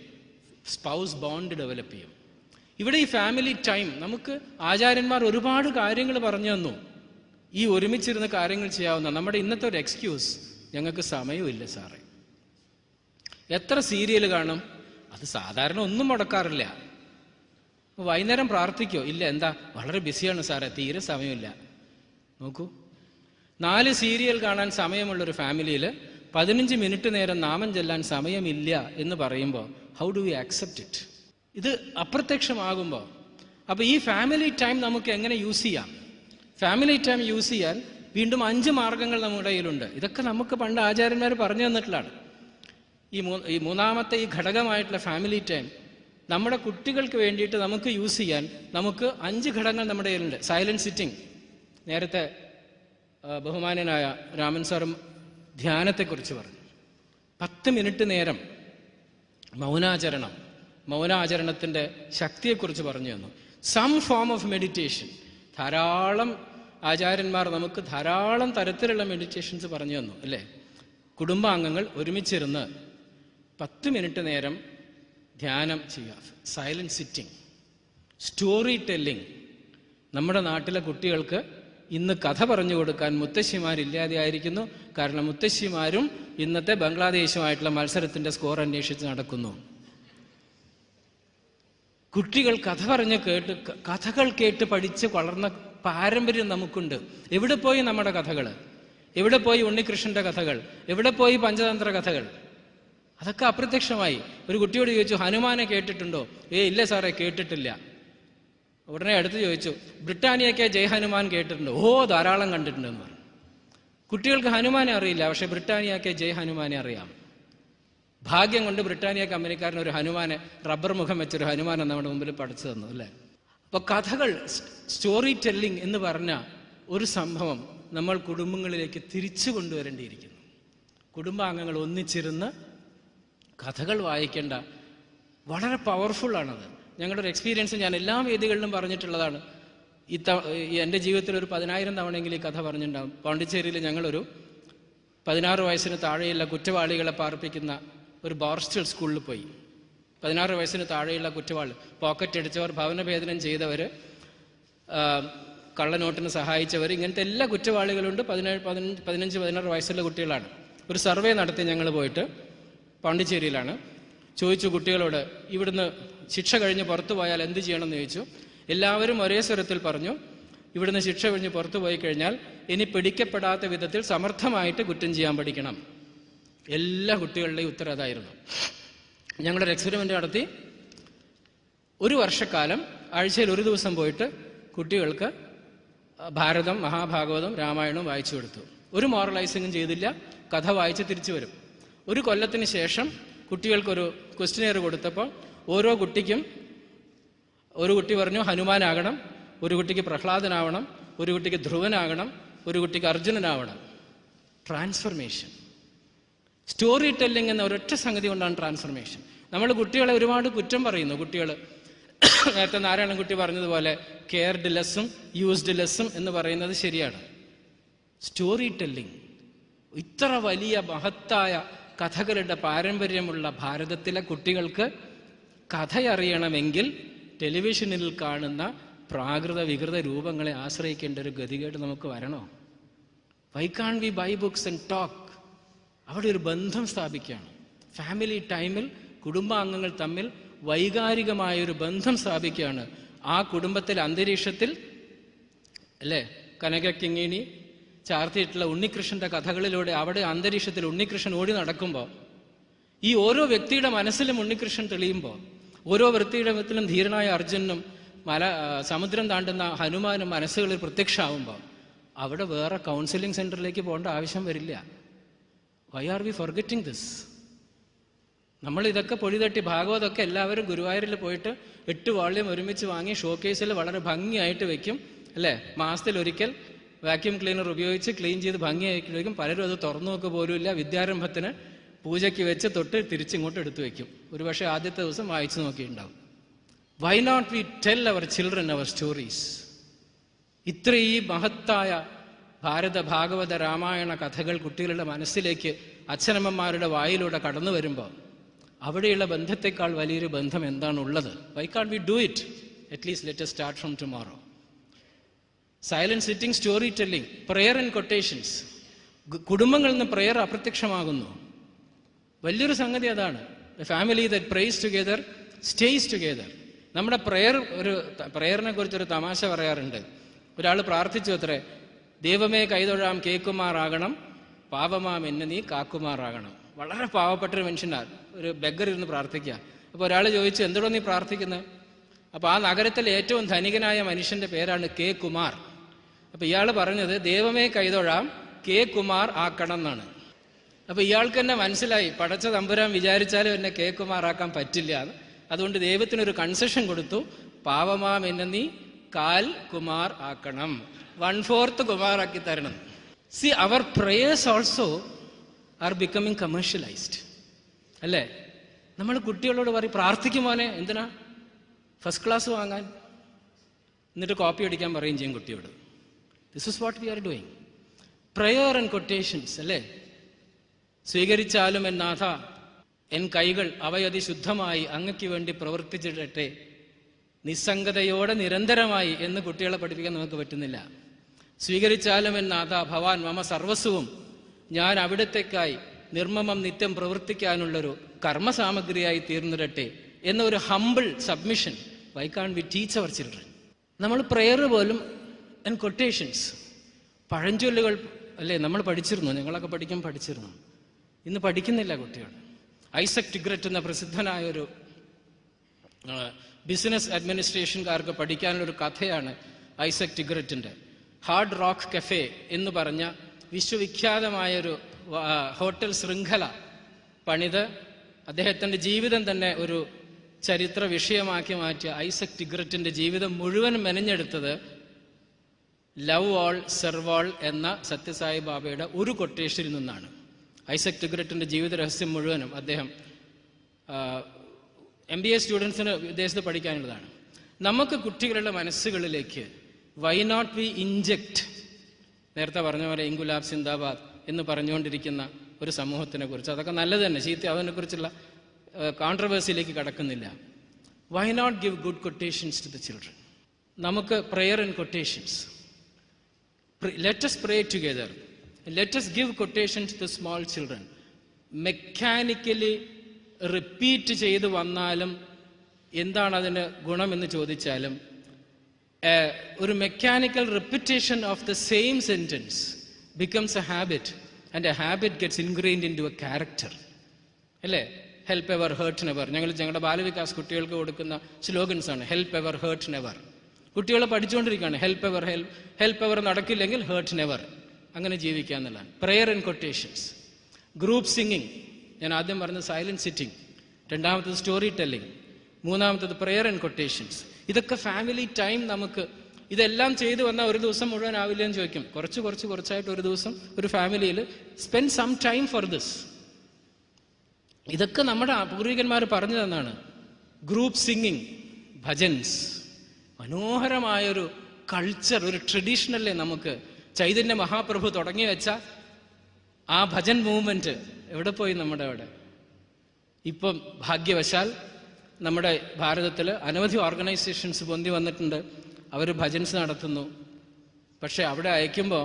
സ്പൗസ് ബോണ്ട് ഡെവലപ്പ് ചെയ്യും. ഇവിടെ ഈ ഫാമിലി ടൈം നമുക്ക് ആചാര്യന്മാർ ഒരുപാട് കാര്യങ്ങൾ പറഞ്ഞു തന്നു. ഈ ഒരുമിച്ചിരുന്ന് കാര്യങ്ങൾ ചെയ്യാവുന്ന. നമ്മുടെ ഇന്നത്തെ ഒരു എക്സ്ക്യൂസ്, ഞങ്ങൾക്ക് സമയമില്ല സാറേ. എത്ര സീരിയൽ കാണും? അത് സാധാരണ ഒന്നും മുടക്കാറില്ല. വൈകുന്നേരം പ്രാർത്ഥിക്കോ? ഇല്ല. എന്താ? വളരെ ബിസിയാണ് സാറേ, തീരെ സമയമില്ല. നോക്കൂ, 4 സീരിയൽ കാണാൻ സമയമുള്ളൊരു ഫാമിലിയിൽ 15 മിനിറ്റ് നേരം നാമം ചെല്ലാൻ സമയമില്ല എന്ന് പറയുമ്പോൾ how do we accept it? ഇത് അപ്രത്യക്ഷമാകുമ്പോൾ. അപ്പോൾ ഈ ഫാമിലി ടൈം നമുക്ക് എങ്ങനെ യൂസ് ചെയ്യാം? ഫാമിലി ടൈം യൂസ് ചെയ്യാൻ വീണ്ടും 5 മാർഗങ്ങൾ നമ്മുടെ കയ്യിലുണ്ട്. ഇതൊക്കെ നമുക്ക് പണ്ട് ആചാര്യന്മാർ പറഞ്ഞു തന്നിട്ടുള്ളതാണ്. ഈ മൂന്നാമത്തെ ഈ ഘടകമായിട്ടുള്ള ഫാമിലി ടൈം നമ്മുടെ കുട്ടികൾക്ക് വേണ്ടിയിട്ട് നമുക്ക് യൂസ് ചെയ്യാൻ നമുക്ക് 5 ഘടകങ്ങൾ നമ്മുടെ കയ്യിലുണ്ട്. സൈലന്റ് സിറ്റിംഗ്, നേരത്തെ ബഹുമാന്യനായ രാമൻ സാറും ധ്യാനത്തെക്കുറിച്ച് പറഞ്ഞു. 10 മിനിറ്റ് നേരം മൗനാചരണത്തിൻ്റെ ശക്തിയെക്കുറിച്ച് പറഞ്ഞു തന്നു. Some form of meditation. ധാരാളം ആചാര്യന്മാർ നമുക്ക് ധാരാളം തരത്തിലുള്ള മെഡിറ്റേഷൻസ് പറഞ്ഞു തന്നു, അല്ലേ? കുടുംബാംഗങ്ങൾ ഒരുമിച്ചിരുന്ന് 10 മിനിറ്റ് നേരം ധ്യാനം ചെയ്യുക, സൈലന്റ് സിറ്റിംഗ്, സ്റ്റോറി ടെല്ലിംഗ്. നമ്മുടെ നാട്ടിലെ കുട്ടികൾക്ക് ഇന്ന് കഥ പറഞ്ഞു കൊടുക്കാൻ മുത്തശ്ശിമാരില്ലാതെയായിരിക്കുന്നു. കാരണം മുത്തശ്ശിമാരും ഇന്നത്തെ ബംഗ്ലാദേശുമായിട്ടുള്ള മത്സരത്തിന്റെ സ്കോർ അന്വേഷിച്ച് നടക്കുന്നു. കുട്ടികൾ കഥകൾ കേട്ട് പഠിച്ച് വളർന്ന പാരമ്പര്യം നമുക്കുണ്ട്. എവിടെ പോയി നമ്മുടെ കഥകൾ? എവിടെ പോയി ഉണ്ണികൃഷ്ണന്റെ കഥകൾ? എവിടെ പോയി പഞ്ചതന്ത്ര കഥകൾ? അതൊക്കെ അപ്രത്യക്ഷമായി. ഒരു കുട്ടിയോട് ചോദിച്ചു, ഹനുമാനെ കേട്ടിട്ടുണ്ടോ? ഇല്ല സാറേ, കേട്ടിട്ടില്ല. ഉടനെ അടുത്ത് ചോദിച്ചു, ബ്രിട്ടാനിയയ്ക്ക് ജയ് ഹനുമാൻ കേട്ടിട്ടുണ്ടോ? ധാരാളം കണ്ടിട്ടുണ്ടെന്ന് പറഞ്ഞു. കുട്ടികൾക്ക് ഹനുമാനെ അറിയില്ല, പക്ഷെ ബ്രിട്ടാനിയയ്ക്ക് ജയ് ഹനുമാനെ അറിയാം. ഭാഗ്യം കൊണ്ട് ബ്രിട്ടാനിയ കമ്പനിക്കാരൻ ഒരു ഹനുമാനെ, റബ്ബർ മുഖം വെച്ചൊരു ഹനുമാനെ നമ്മുടെ മുമ്പിൽ പഠിച്ചു തന്നു, അല്ലേ? അപ്പൊ കഥകൾ, സ്റ്റോറി ടെല്ലിംഗ് എന്ന് പറഞ്ഞ ഒരു സംഭവം നമ്മൾ കുടുംബങ്ങളിലേക്ക് തിരിച്ചു കൊണ്ടുവരേണ്ടിയിരിക്കുന്നു. കുടുംബാംഗങ്ങൾ ഒന്നിച്ചിരുന്ന് കഥകൾ വായിക്കേണ്ട വളരെ പവർഫുള്ളാണത്. ഞങ്ങളുടെ ഒരു എക്സ്പീരിയൻസ് ഞാൻ എല്ലാ വേദികളിലും പറഞ്ഞിട്ടുള്ളതാണ്. എൻ്റെ ജീവിതത്തിൽ ഒരു 10,000 തവണയെങ്കിലും ഈ കഥ പറഞ്ഞിട്ടുണ്ടാകും. പോണ്ടിച്ചേരിയിൽ ഞങ്ങളൊരു 16 വയസ്സിന് താഴെയുള്ള കുറ്റവാളികളെ പാർപ്പിക്കുന്ന ഒരു ബോർസ്റ്റൽ സ്കൂളിൽ പോയി. 16 വയസ്സിന് താഴെയുള്ള കുറ്റവാളി, പോക്കറ്റ് അടിച്ചവർ, ഭവനഭേദനം ചെയ്തവർ, കള്ളനോട്ടിന് സഹായിച്ചവർ, ഇങ്ങനത്തെ എല്ലാ കുറ്റവാളികളുണ്ട്. 15-16 വയസ്സുള്ള കുട്ടികളാണ്. ഒരു സർവേ നടത്തി ഞങ്ങൾ പോയിട്ട്, പോണ്ടിച്ചേരിയിലാണ്. ചോദിച്ചു കുട്ടികളോട്, ഇവിടുന്ന് ശിക്ഷ കഴിഞ്ഞ് പുറത്തു പോയാൽ എന്ത് ചെയ്യണമെന്ന് ചോദിച്ചു. എല്ലാവരും ഒരേ സ്വരത്തിൽ പറഞ്ഞു, ഇവിടുന്ന് ശിക്ഷ കഴിഞ്ഞ് പുറത്തു പോയി കഴിഞ്ഞാൽ ഇനി പിടിക്കപ്പെടാത്ത വിധത്തിൽ സമർത്ഥമായിട്ട് കുറ്റം ചെയ്യാൻ പഠിക്കണം. എല്ലാ കുട്ടികളുടെയും ഉത്തരം അതായിരുന്നു. ഞങ്ങളൊരു എക്സ്പെരിമെൻ്റ് നടത്തി. 1 വർഷക്കാലം ആഴ്ചയിൽ 1 ദിവസം പോയിട്ട് കുട്ടികൾക്ക് ഭാരതം, മഹാഭാഗവതം, രാമായണവും വായിച്ചു കൊടുത്തു. ഒരു മോറലൈസിങ്ങും ചെയ്തില്ല. കഥ വായിച്ച് തിരിച്ചു വരും. 1 കൊല്ലത്തിന് ശേഷം കുട്ടികൾക്കൊരു ക്വസ്റ്റ്യനെയർ കൊടുത്തപ്പോൾ ഓരോ കുട്ടിക്കും, ഒരു കുട്ടി പറഞ്ഞു ഹനുമാനാകണം, ഒരു കുട്ടിക്ക് പ്രഹ്ലാദനാവണം, ഒരു കുട്ടിക്ക് ധ്രുവനാകണം, ഒരു കുട്ടിക്ക് അർജുനനാവണം. ട്രാൻസ്ഫർമേഷൻ. സ്റ്റോറി ടെല്ലിംഗ് എന്ന ഒരൊറ്റ സംഗതി കൊണ്ടാണ് ട്രാൻസ്ഫർമേഷൻ. നമ്മൾ കുട്ടികളെ ഒരുപാട് കുറ്റം പറയുന്നു. കുട്ടികൾ നേരത്തെ നാരായണൻകുട്ടി പറഞ്ഞതുപോലെ കെയർഡ് ലെസ്സും യൂസ്ഡ് ലെസ്സും എന്ന് പറയുന്നത് ശരിയാണ്. സ്റ്റോറി ടെല്ലിംഗ്, ഇത്ര വലിയ മഹത്തായ കഥകളുടെ പാരമ്പര്യമുള്ള ഭാരതത്തിലെ കുട്ടികൾക്ക് കഥയറിയണമെങ്കിൽ ടെലിവിഷനിൽ കാണുന്ന പ്രാകൃത വികൃത രൂപങ്ങളെ ആശ്രയിക്കേണ്ട ഒരു ഗതികേട് നമുക്ക് വരണോ? Why can't we buy books and talk? അവിടെ ഒരു ബന്ധം സ്ഥാപിക്കുകയാണ്. ഫാമിലി ടൈമിൽ കുടുംബാംഗങ്ങൾ തമ്മിൽ വൈകാരികമായൊരു ബന്ധം സ്ഥാപിക്കുകയാണ്. ആ കുടുംബത്തിലെ അന്തരീക്ഷത്തിൽ, അല്ലേ, കനകക്കിങ്ങിണി ചാർത്തിയിട്ടുള്ള ഉണ്ണികൃഷ്ണന്റെ കഥകളിലൂടെ അവിടെ അന്തരീക്ഷത്തിൽ ഉണ്ണികൃഷ്ണൻ ഓടി നടക്കുമ്പോൾ, ഈ ഓരോ വ്യക്തിയുടെ മനസ്സിലും ഉണ്ണികൃഷ്ണൻ തെളിയുമ്പോൾ, ഓരോ വ്യക്തിയുടെ മനസ്സിലും ധീരനായ അർജുനും സമുദ്രം താണ്ടുന്ന ഹനുമാനും മനസ്സുകളിൽ പ്രത്യക്ഷമാവുമ്പോൾ അവിടെ വേറെ കൗൺസിലിംഗ് സെന്ററിലേക്ക് പോകേണ്ട ആവശ്യം വരില്ല. Why are we forgetting this? നമ്മൾ ഇതൊക്കെ പൊടിതട്ടി, ഭാഗവതമൊക്കെ എല്ലാവരും ഗുരുവായൂരിൽ പോയിട്ട് 8 വോള്യം ഒരുമിച്ച് വാങ്ങി ഷോക്കേസിൽ വളരെ ഭംഗിയായിട്ട് വെക്കും, അല്ലേ? മാസത്തിലൊരിക്കൽ വാക്യൂം ക്ലീനർ ഉപയോഗിച്ച് ക്ലീൻ ചെയ്ത് ഭംഗിയായിട്ട് വയ്ക്കും. പലരും അത് തുറന്നു നോക്കുക പോലുമില്ല. വിദ്യാരംഭത്തിന് പൂജയ്ക്ക് വെച്ച് തൊട്ട് തിരിച്ചിങ്ങോട്ട് എടുത്തു വയ്ക്കും. ഒരുപക്ഷെ ആദ്യത്തെ ദിവസം വായിച്ചു നോക്കിയിട്ടുണ്ടാവും. Why not we tell our children our stories? ഇത്രയും മഹത്തായ ഭാരത, ഭാഗവത, രാമായണ കഥകൾ കുട്ടികളുടെ മനസ്സിലേക്ക് അച്ഛനമ്മമാരുടെ വായിലൂടെ കടന്നു വരുമ്പോൾ അവിടെയുള്ള ബന്ധത്തെക്കാൾ വലിയൊരു ബന്ധം എന്താണുള്ളത്? Why can't we do it? At least let us start from tomorrow. Silent sitting, storytelling, prayer and quotations. കുടുംബങ്ങളിൽ നിന്ന് പ്രെയർ അപ്രത്യക്ഷമാകുന്നു. വലിയൊരു സംഗതി അതാണ്. Family that prays together stays together. നമ്മുടെ പ്രെയറിനെ കുറിച്ചൊരു തമാശ പറയാറുണ്ട്. ഒരാൾ പ്രാർത്ഥിച്ചു അത്രേ, ദൈവമേ കൈതൊഴാം കേക്കുമാറാകണം, പാപമാം എന്നെ നീ കാക്കുമാറാകണം. വളരെ പാവപ്പെട്ടൊരു മനുഷ്യനാണ്, ഒരു ബെഗർ ഇരുന്ന് പ്രാർത്ഥിക്കുക. അപ്പോൾ ഒരാൾ ചോദിച്ചു, എന്തുകൊണ്ടാണ് നീ പ്രാർത്ഥിക്കുന്നത്? അപ്പോൾ ആ നഗരത്തിലെ ഏറ്റവും ധനികനായ മനുഷ്യന്റെ പേരാണ് കെ കുമാർ. അപ്പോൾ ഇയാൾ പറഞ്ഞത്, ദൈവമേ കൈതൊഴാം കെ കുമാർ ആക്കണം എന്നാണ്. അപ്പോൾ ഇയാൾക്ക് തന്നെ മനസ്സിലായി, പടച്ച തമ്പുരാൻ വിചാരിച്ചാലും എന്നെ കെ കുമാർ ആക്കാൻ പറ്റില്ല. അതുകൊണ്ട് ദൈവത്തിനൊരു കൺസെഷൻ കൊടുത്തു, പാവമാം എന്നെ നീ കാൽ കുമാർ ആക്കണം, 1/4 കുമാർ ആക്കി തരണം. See, our prayers also are becoming commercialized. അല്ലേ? നമ്മൾ കുട്ടികളോട് പറയും, പ്രാർത്ഥിക്കുമോനെ, എന്തിനാ? ഫസ്റ്റ് ക്ലാസ് വാങ്ങാൻ. എന്നിട്ട് കോപ്പി അടിക്കാൻ പറയും ചെയ്യും കുട്ടിയോട്. This is what we are doing. Prayer and quotations, അല്ലേ? സ്വീകരിച്ചാലും എൻ നാഥ, എൻ കൈകൾ അവയതി ശുദ്ധമായി അങ്ങയ്ക്ക് വേണ്ടി പ്രവർത്തിച്ചിടട്ടെ നിസ്സംഗതയോടെ നിരന്തരമായി എന്ന് കുട്ടികളെ പഠിപ്പിക്കാൻ നമുക്ക് പറ്റുന്നില്ല. സ്വീകരിച്ചാലും എൻ നാഥ ഭവാൻ മമ സർവസ്വവും, ഞാൻ അവിടത്തേക്കായി നിർമ്മമം നിത്യം പ്രവർത്തിക്കാനുള്ളൊരു കർമ്മസാമഗ്രിയായി തീർന്നിടട്ടെ എന്നൊരു humble submission. Why can't we teach our children? നമ്മൾ പ്രെയർ പോലും ആൻഡ് കൊട്ടേഷൻസ്, പഴഞ്ചൊല്ലുകൾ, അല്ലേ, നമ്മൾ പഠിച്ചിരുന്നു, ഞങ്ങളൊക്കെ പഠിച്ചിരുന്നു. ഇന്ന് പഠിക്കുന്നില്ല കുട്ടികൾ. ഐസക് ടിഗ്രറ്റ് എന്ന പ്രസിദ്ധനായ ഒരു ബിസിനസ് അഡ്മിനിസ്ട്രേഷൻകാർക്ക് പഠിക്കാനുള്ളൊരു കഥയാണ് ഐസക് ടിഗ്രറ്റിൻ്റെ. ഹാർഡ് റോക്ക് കഫേ എന്ന് പറഞ്ഞ വിശ്വവിഖ്യാതമായൊരു ഹോട്ടൽ ശൃംഖല പണിത് അദ്ദേഹത്തിൻ്റെ ജീവിതം തന്നെ ഒരു ചരിത്ര വിഷയമാക്കി മാറ്റിയ ഐസക് ടിഗ്രറ്റിൻ്റെ ജീവിതം മുഴുവൻ മെനഞ്ഞെടുത്തത് ലവ് ഓൾ സെർവ് ഓൾ എന്ന സത്യസായി ബാബയുടെ ഒരു കൊട്ടേഷനിൽ നിന്നാണ്. ഐസക് ടിഗ്രറ്റിൻ്റെ ജീവിത രഹസ്യം മുഴുവനും അദ്ദേഹം MBA സ്റ്റുഡൻസിന് വിദേശത്ത് പഠിക്കാനുള്ളതാണ്. നമുക്ക് കുട്ടികളുടെ മനസ്സുകളിലേക്ക് വൈ നോട്ട് വി ഇൻജെക്റ്റ്, നേരത്തെ പറഞ്ഞ പോലെ ഇൻകുലാബ് സിന്ദാബാദ് എന്ന് പറഞ്ഞുകൊണ്ടിരിക്കുന്ന ഒരു സമൂഹത്തിനെ കുറിച്ച്, അതൊക്കെ നല്ലത് തന്നെ, ചീത്ത അതിനെക്കുറിച്ചുള്ള കോൺട്രവേഴ്സിയിലേക്ക് കടക്കുന്നില്ല. Why not give good quotations to the children? നമുക്ക് prayer and quotations. Let us pray together. Let us give quotations to the small children. Mechanically repeat ചെയ്ത് വന്നാലും എന്താണ് അതിന് ഗുണമെന്ന് ചോദിച്ചാലും, ഒരു mechanical repetition of the same sentence becomes a habit, and a habit gets ingrained into a character. അല്ലേ? Help ever hurt never. ഞങ്ങളുടെ ബാലവികാസ് കുട്ടികൾക്ക് കൊടുക്കുന്ന സ്ലോഗൻസ് ആണ് ഹെൽപ്പ് എവർ ഹേർട്ട് നെവർ. കുട്ടികളെ പഠിച്ചുകൊണ്ടിരിക്കുകയാണ്. ഹെൽപ്പ് എവർ നടക്കില്ലെങ്കിൽ ഹേർട്ട് നെവർ, അങ്ങനെ ജീവിക്കുക എന്നുള്ളതാണ്. Prayer and quotations. Group singing, ഞാൻ ആദ്യം പറഞ്ഞ സൈലന്റ് സിറ്റിംഗ്, രണ്ടാമത്തത് സ്റ്റോറി ടെല്ലിംഗ്, മൂന്നാമത്തത് പ്രെയർ ആൻഡ് കൊട്ടേഷൻസ്. ഇതൊക്കെ ഫാമിലി ടൈം. നമുക്ക് ഇതെല്ലാം ചെയ്തു വന്നാൽ ഒരു ദിവസം മുഴുവൻ ആവില്ല എന്ന് ചോദിക്കും. കുറച്ചായിട്ട് ഒരു ദിവസം ഒരു ഫാമിലിയിൽ spend some time for this. ഇതൊക്കെ നമ്മുടെ പൂർവികന്മാർ പറഞ്ഞു തന്നാണ്. ഗ്രൂപ്പ് സിംഗിങ്, ഭജൻസ്, മനോഹരമായൊരു കൾച്ചർ, ഒരു ട്രഡീഷണല്ലേ നമുക്ക്. ചൈതന്യ മഹാപ്രഭു തുടങ്ങി വെച്ച ആ ഭജൻ മൂവ്മെന്റ് എവിടെ പോയി? നമ്മുടെ അവിടെ. ഇപ്പം ഭാഗ്യവശാൽ നമ്മുടെ ഭാരതത്തിൽ അനവധി ഓർഗനൈസേഷൻസ് പൊന്തി വന്നിട്ടുണ്ട്. അവർ ഭജൻസ് നടത്തുന്നു. പക്ഷെ അവിടെ അയക്കുമ്പോൾ,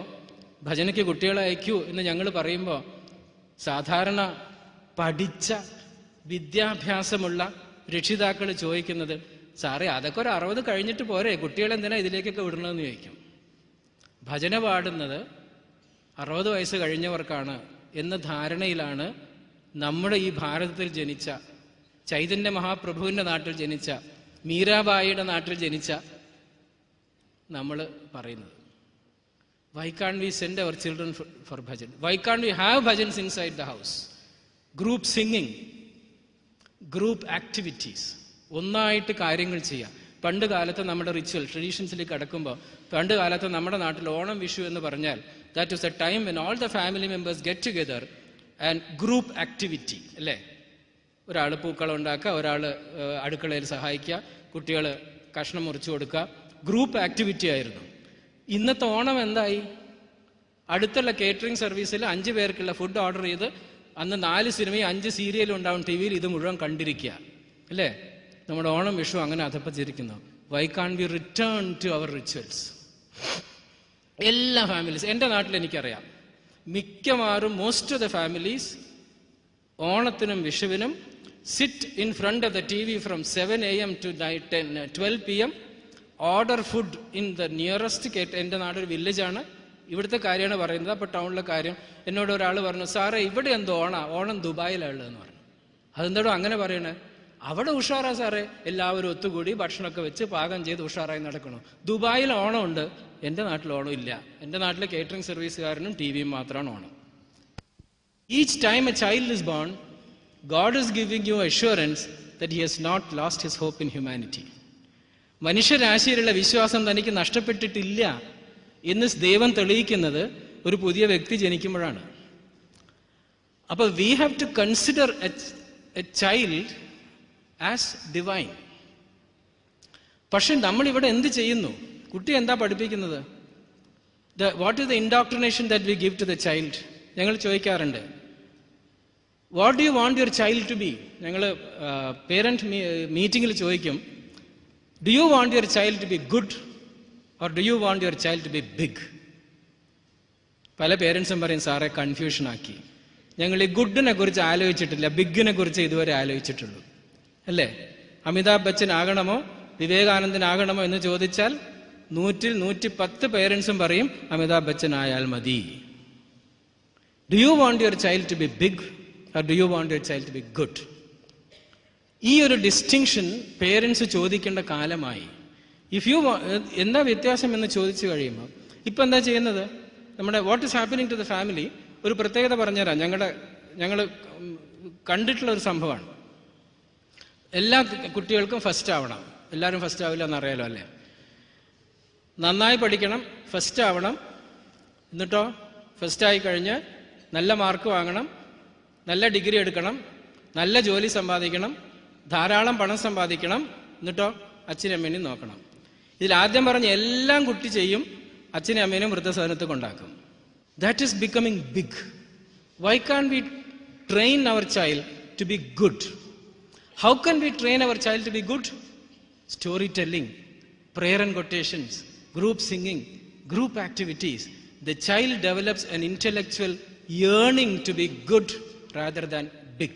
ഭജനയ്ക്ക് കുട്ടികളെ അയക്കൂ എന്ന് ഞങ്ങൾ പറയുമ്പോൾ, സാധാരണ പഠിച്ച വിദ്യാഭ്യാസമുള്ള രക്ഷിതാക്കൾ ചോദിക്കുന്നത്, സാറേ അതൊക്കെ ഒരു 60 കഴിഞ്ഞിട്ട് പോരെ, കുട്ടികളെന്തിനാ ഇതിലേക്കൊക്കെ വിടണമെന്ന് ചോദിക്കും. ഭജന പാടുന്നത് 60 വയസ്സ് കഴിഞ്ഞവർക്കാണ് എന്ന ധാരണയിലാണ് നമ്മുടെ ഈ ഭാരതത്തിൽ ജനിച്ച, ചൈതന്യ മഹാപ്രഭുവിൻ്റെ നാട്ടിൽ ജനിച്ച, മീരാബായിയുടെ നാട്ടിൽ ജനിച്ച നമ്മൾ പറയുന്നത്. Why can't we send our children for bhajan? Why can't we have bhajans inside the house? Group singing, group activities, ഒന്നായിട്ട് കാര്യങ്ങൾ ചെയ്യാം. പണ്ട് കാലത്ത് നമ്മുടെ റിച്വൽ ട്രഡീഷൻസിലേക്ക് കടക്കുമ്പോൾ, പണ്ട് കാലത്ത് നമ്മുടെ നാട്ടിൽ ഓണം, വിഷു എന്ന് പറഞ്ഞാൽ that is A time when all the family members get together and group activity, അല്ലേ? ഒരാൾ പൂക്കളം ഉണ്ടാക്കുക, ഒരാൾ അടുക്കളയിൽ സഹായിക്കുക, കുട്ടികൾ കഷ്ണം മുറിച്ചു കൊടുക്കുക. ഗ്രൂപ്പ് ആക്ടിവിറ്റി ആയിരുന്നു. ഇന്നത്തെ ഓണം എന്തായി? അടുത്തുള്ള കേറ്ററിംഗ് സർവീസിൽ 5 പേർക്കുള്ള ഫുഡ് ഓർഡർ ചെയ്ത് അന്ന് 4 സിനിമയും 5 സീരിയലും ഉണ്ടാവും ടി വിയിൽ, ഇത് മുഴുവൻ കണ്ടിരിക്കുക, അല്ലേ? നമ്മുടെ ഓണം, വിഷു അങ്ങനെ അധപ്പതിച്ചിരിക്കുന്നു. Why can't we return to our rituals? എല്ലാ ഫാമിലീസ്, എൻ്റെ നാട്ടിൽ എനിക്കറിയാം, മിക്കവാറും മോസ്റ്റ് ഓഫ് ദ ഫാമിലീസ് ഓണത്തിനും വിഷുവിനും sit in front of the TV from 7 AM to 12 PM, order food in the nearest. എൻ്റെ നാടൊരു വില്ലേജാണ്, ഇവിടുത്തെ കാര്യമാണ് പറയുന്നത്. അപ്പോൾ ടൗണിലെ കാര്യം എന്നോട് ഒരാൾ പറഞ്ഞു, സാറേ ഇവിടെ എന്തോ ഓണം ദുബായിലുള്ളതെന്ന് പറഞ്ഞു. അതെന്തോടോ അങ്ങനെ പറയണേ? അവിടെ ഉഷാറാ സാറേ, എല്ലാവരും ഒത്തുകൂടി ഭക്ഷണമൊക്കെ വെച്ച് പാകം ചെയ്ത് ഉഷാറായി നടക്കണം. ദുബായിൽ ഓണമുണ്ട്, എൻ്റെ നാട്ടിൽ ഓണം ഇല്ല. എൻ്റെ നാട്ടിലെ കേറ്ററിംഗ് സർവീസുകാരനും TVയും മാത്രമാണ് Onam. Each time A child is bone, God is giving you assurance that he has not lost his hope in humanity. മനുഷ്യരാശിയിലുള്ള വിശ്വാസം തനിക്ക് നഷ്ടപ്പെട്ടിട്ടില്ല എന്ന് ദൈവം തെളിയിക്കുന്നത് ഒരു പുതിയ വ്യക്തി ജനിക്കുമ്പോഴാണ്. അപ്പോൾ we have to consider a child as divine. പക്ഷെ നമ്മളിവിടെ എന്ത് ചെയ്യുന്നു? കുട്ടി എന്താ പഠിപ്പിക്കുന്നത്? What is the indoctrination that we give to the child? ഞങ്ങൾ ചോദിക്കാറുണ്ട്, what do you want your child to be? ഞങ്ങൾ പേരന്റ് മീറ്റിങ്ങിൽ ചോദിക്കും, do you want your child to be good or do you want your child to be big? പല പേരൻസും പറയും, സാറെ confusion ആക്കി, ഞങ്ങൾ ഈ ഗുഡിനെ കുറിച്ച് ആലോചിച്ചിട്ടില്ല, ബിഗിനെ കുറിച്ച് ഇതുവരെ ആലോചിച്ചിട്ടുള്ളൂ. അല്ലേ? അമിതാഭ് ബച്ചൻ ആകണമോ വിവേകാനന്ദനാകണമോ എന്ന് ചോദിച്ചാൽ 100-110 പേരൻസും പറയും അമിതാഭ് ബച്ചൻ ആയാൽ മതി. Do you want your child to be big or do you want your child to be good? ഈ ഒരു ഡിസ്റ്റിങ്ഷൻ പേരൻസ് ചോദിക്കേണ്ട കാലമായി. എന്താ വ്യത്യാസം എന്ന് ചോദിച്ചു കഴിയുമ്പോൾ ഇപ്പം എന്താ ചെയ്യുന്നത്? നമ്മുടെ what is happening to the family, ഒരു പ്രത്യേകത പറഞ്ഞുതരാം. ഞങ്ങൾ കണ്ടിട്ടുള്ള ഒരു സംഭവമാണ്. എല്ലാ കുട്ടികൾക്കും ഫസ്റ്റ് ആവണം. എല്ലാവരും ഫസ്റ്റ് ആവില്ല എന്നറിയാലോ അല്ലേ? നന്നായി പഠിക്കണം, ഫസ്റ്റ് ആവണം. എന്നിട്ടോ ഫസ്റ്റ് ആയി കഴിഞ്ഞ് നല്ല മാർക്ക് വാങ്ങണം, നല്ല ഡിഗ്രി എടുക്കണം, നല്ല ജോലി സമ്പാദിക്കണം, ധാരാളം പണം സമ്പാദിക്കണം. എന്നിട്ടോ അച്ഛനും അമ്മേനെയും നോക്കണം. ഇതിൽ ആദ്യം പറഞ്ഞ എല്ലാം കുട്ടി ചെയ്യും, അച്ഛനും അമ്മേനും വൃദ്ധസദനത്ത് കൊണ്ടാക്കും. That is becoming big. Why can we train our child to be good? How can we train our child to be good? Storytelling, prayer and quotations, group singing, group activities. The child develops an intellectual yearning to be good rather than big.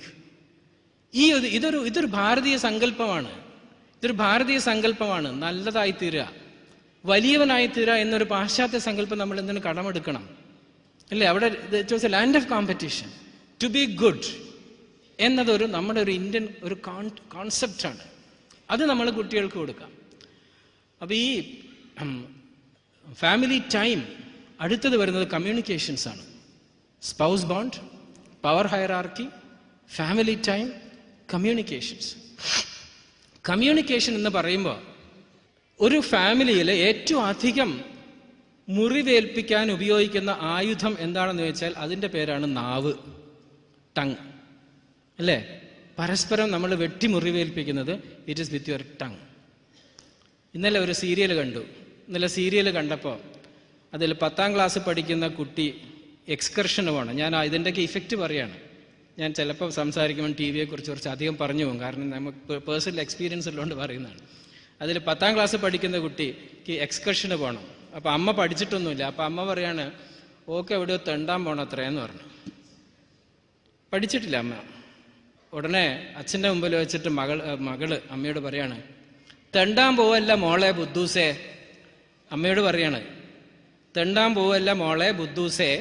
ഇതൊരു ഭാരതീയ സങ്കല്പമാണ്. നല്ലതായി തീരുക, വലിയവനായി തീരുക എന്നൊരു പാശ്ചാത്യ സങ്കല്പം നമ്മൾ എന്തിനു കടമെടുക്കണം? അല്ലേ? അവിടെ it was a land of competition. To be good എന്നതൊരു നമ്മുടെ ഒരു ഇന്ത്യൻ ഒരു കോൺസെപ്റ്റാണ്. അത് നമ്മൾ കുട്ടികൾക്ക് കൊടുക്കാം. അപ്പോൾ ഈ ഫാമിലി ടൈം അടുത്തത് വരുന്നത് കമ്മ്യൂണിക്കേഷൻസ് ആണ്. Spouse bond, power hierarchy, family time, communications. Communication എന്ന് പറയുമ്പോൾ ഒരു ഫാമിലിയിൽ ഏറ്റവും അധികം മുറിവേൽപ്പിക്കാൻ ഉപയോഗിക്കുന്ന ആയുധം എന്താണെന്ന് വെച്ചാൽ അതിൻ്റെ പേരാണ് നാവ്, ടങ്. അല്ലേ? പരസ്പരം നമ്മൾ വെട്ടി മുറിവേൽപ്പിക്കുന്നത് it is with your tongue. ഇന്നലെ ഒരു സീരിയൽ കണ്ടു. സീരിയൽ കണ്ടപ്പോൾ അതിൽ 10ാം ക്ലാസ് പഠിക്കുന്ന കുട്ടി എക്സ്കർഷന് പോകണം. ഞാൻ ഇതിൻ്റെയൊക്കെ ഇഫക്റ്റ് പറയാണ്. ഞാൻ ചിലപ്പോൾ സംസാരിക്കുമ്പോൾ ടി വിയെക്കുറിച്ച് കുറച്ച് അധികം പറഞ്ഞു പോകും, കാരണം നമുക്ക് പേഴ്സണൽ എക്സ്പീരിയൻസ് ഉള്ളതുകൊണ്ട് പറയുന്നതാണ്. അതിൽ 10ാം ക്ലാസ് പഠിക്കുന്ന കുട്ടിക്ക് എക്സ്കർഷന് പോകണം. അപ്പോൾ അമ്മ പഠിച്ചിട്ടൊന്നുമില്ല. അപ്പോൾ അമ്മ പറയാണ്, ഓക്കെ എവിടെയോ തെണ്ടാൻ പോകണം അത്രയെന്ന് പറഞ്ഞു. പഠിച്ചിട്ടില്ല അമ്മ. ഉടനെ അച്ഛൻ്റെ മുമ്പിൽ വെച്ചിട്ട് മകള് അമ്മയോട് പറയാണ്, തെണ്ടാൻ പോവല്ല മോളെ ബുദ്ധൂസേ. അമ്മയോട് പറയാണ്, തെണ്ടാൻ പോവല്ല മോളെ ബുദ്ധൂസേ,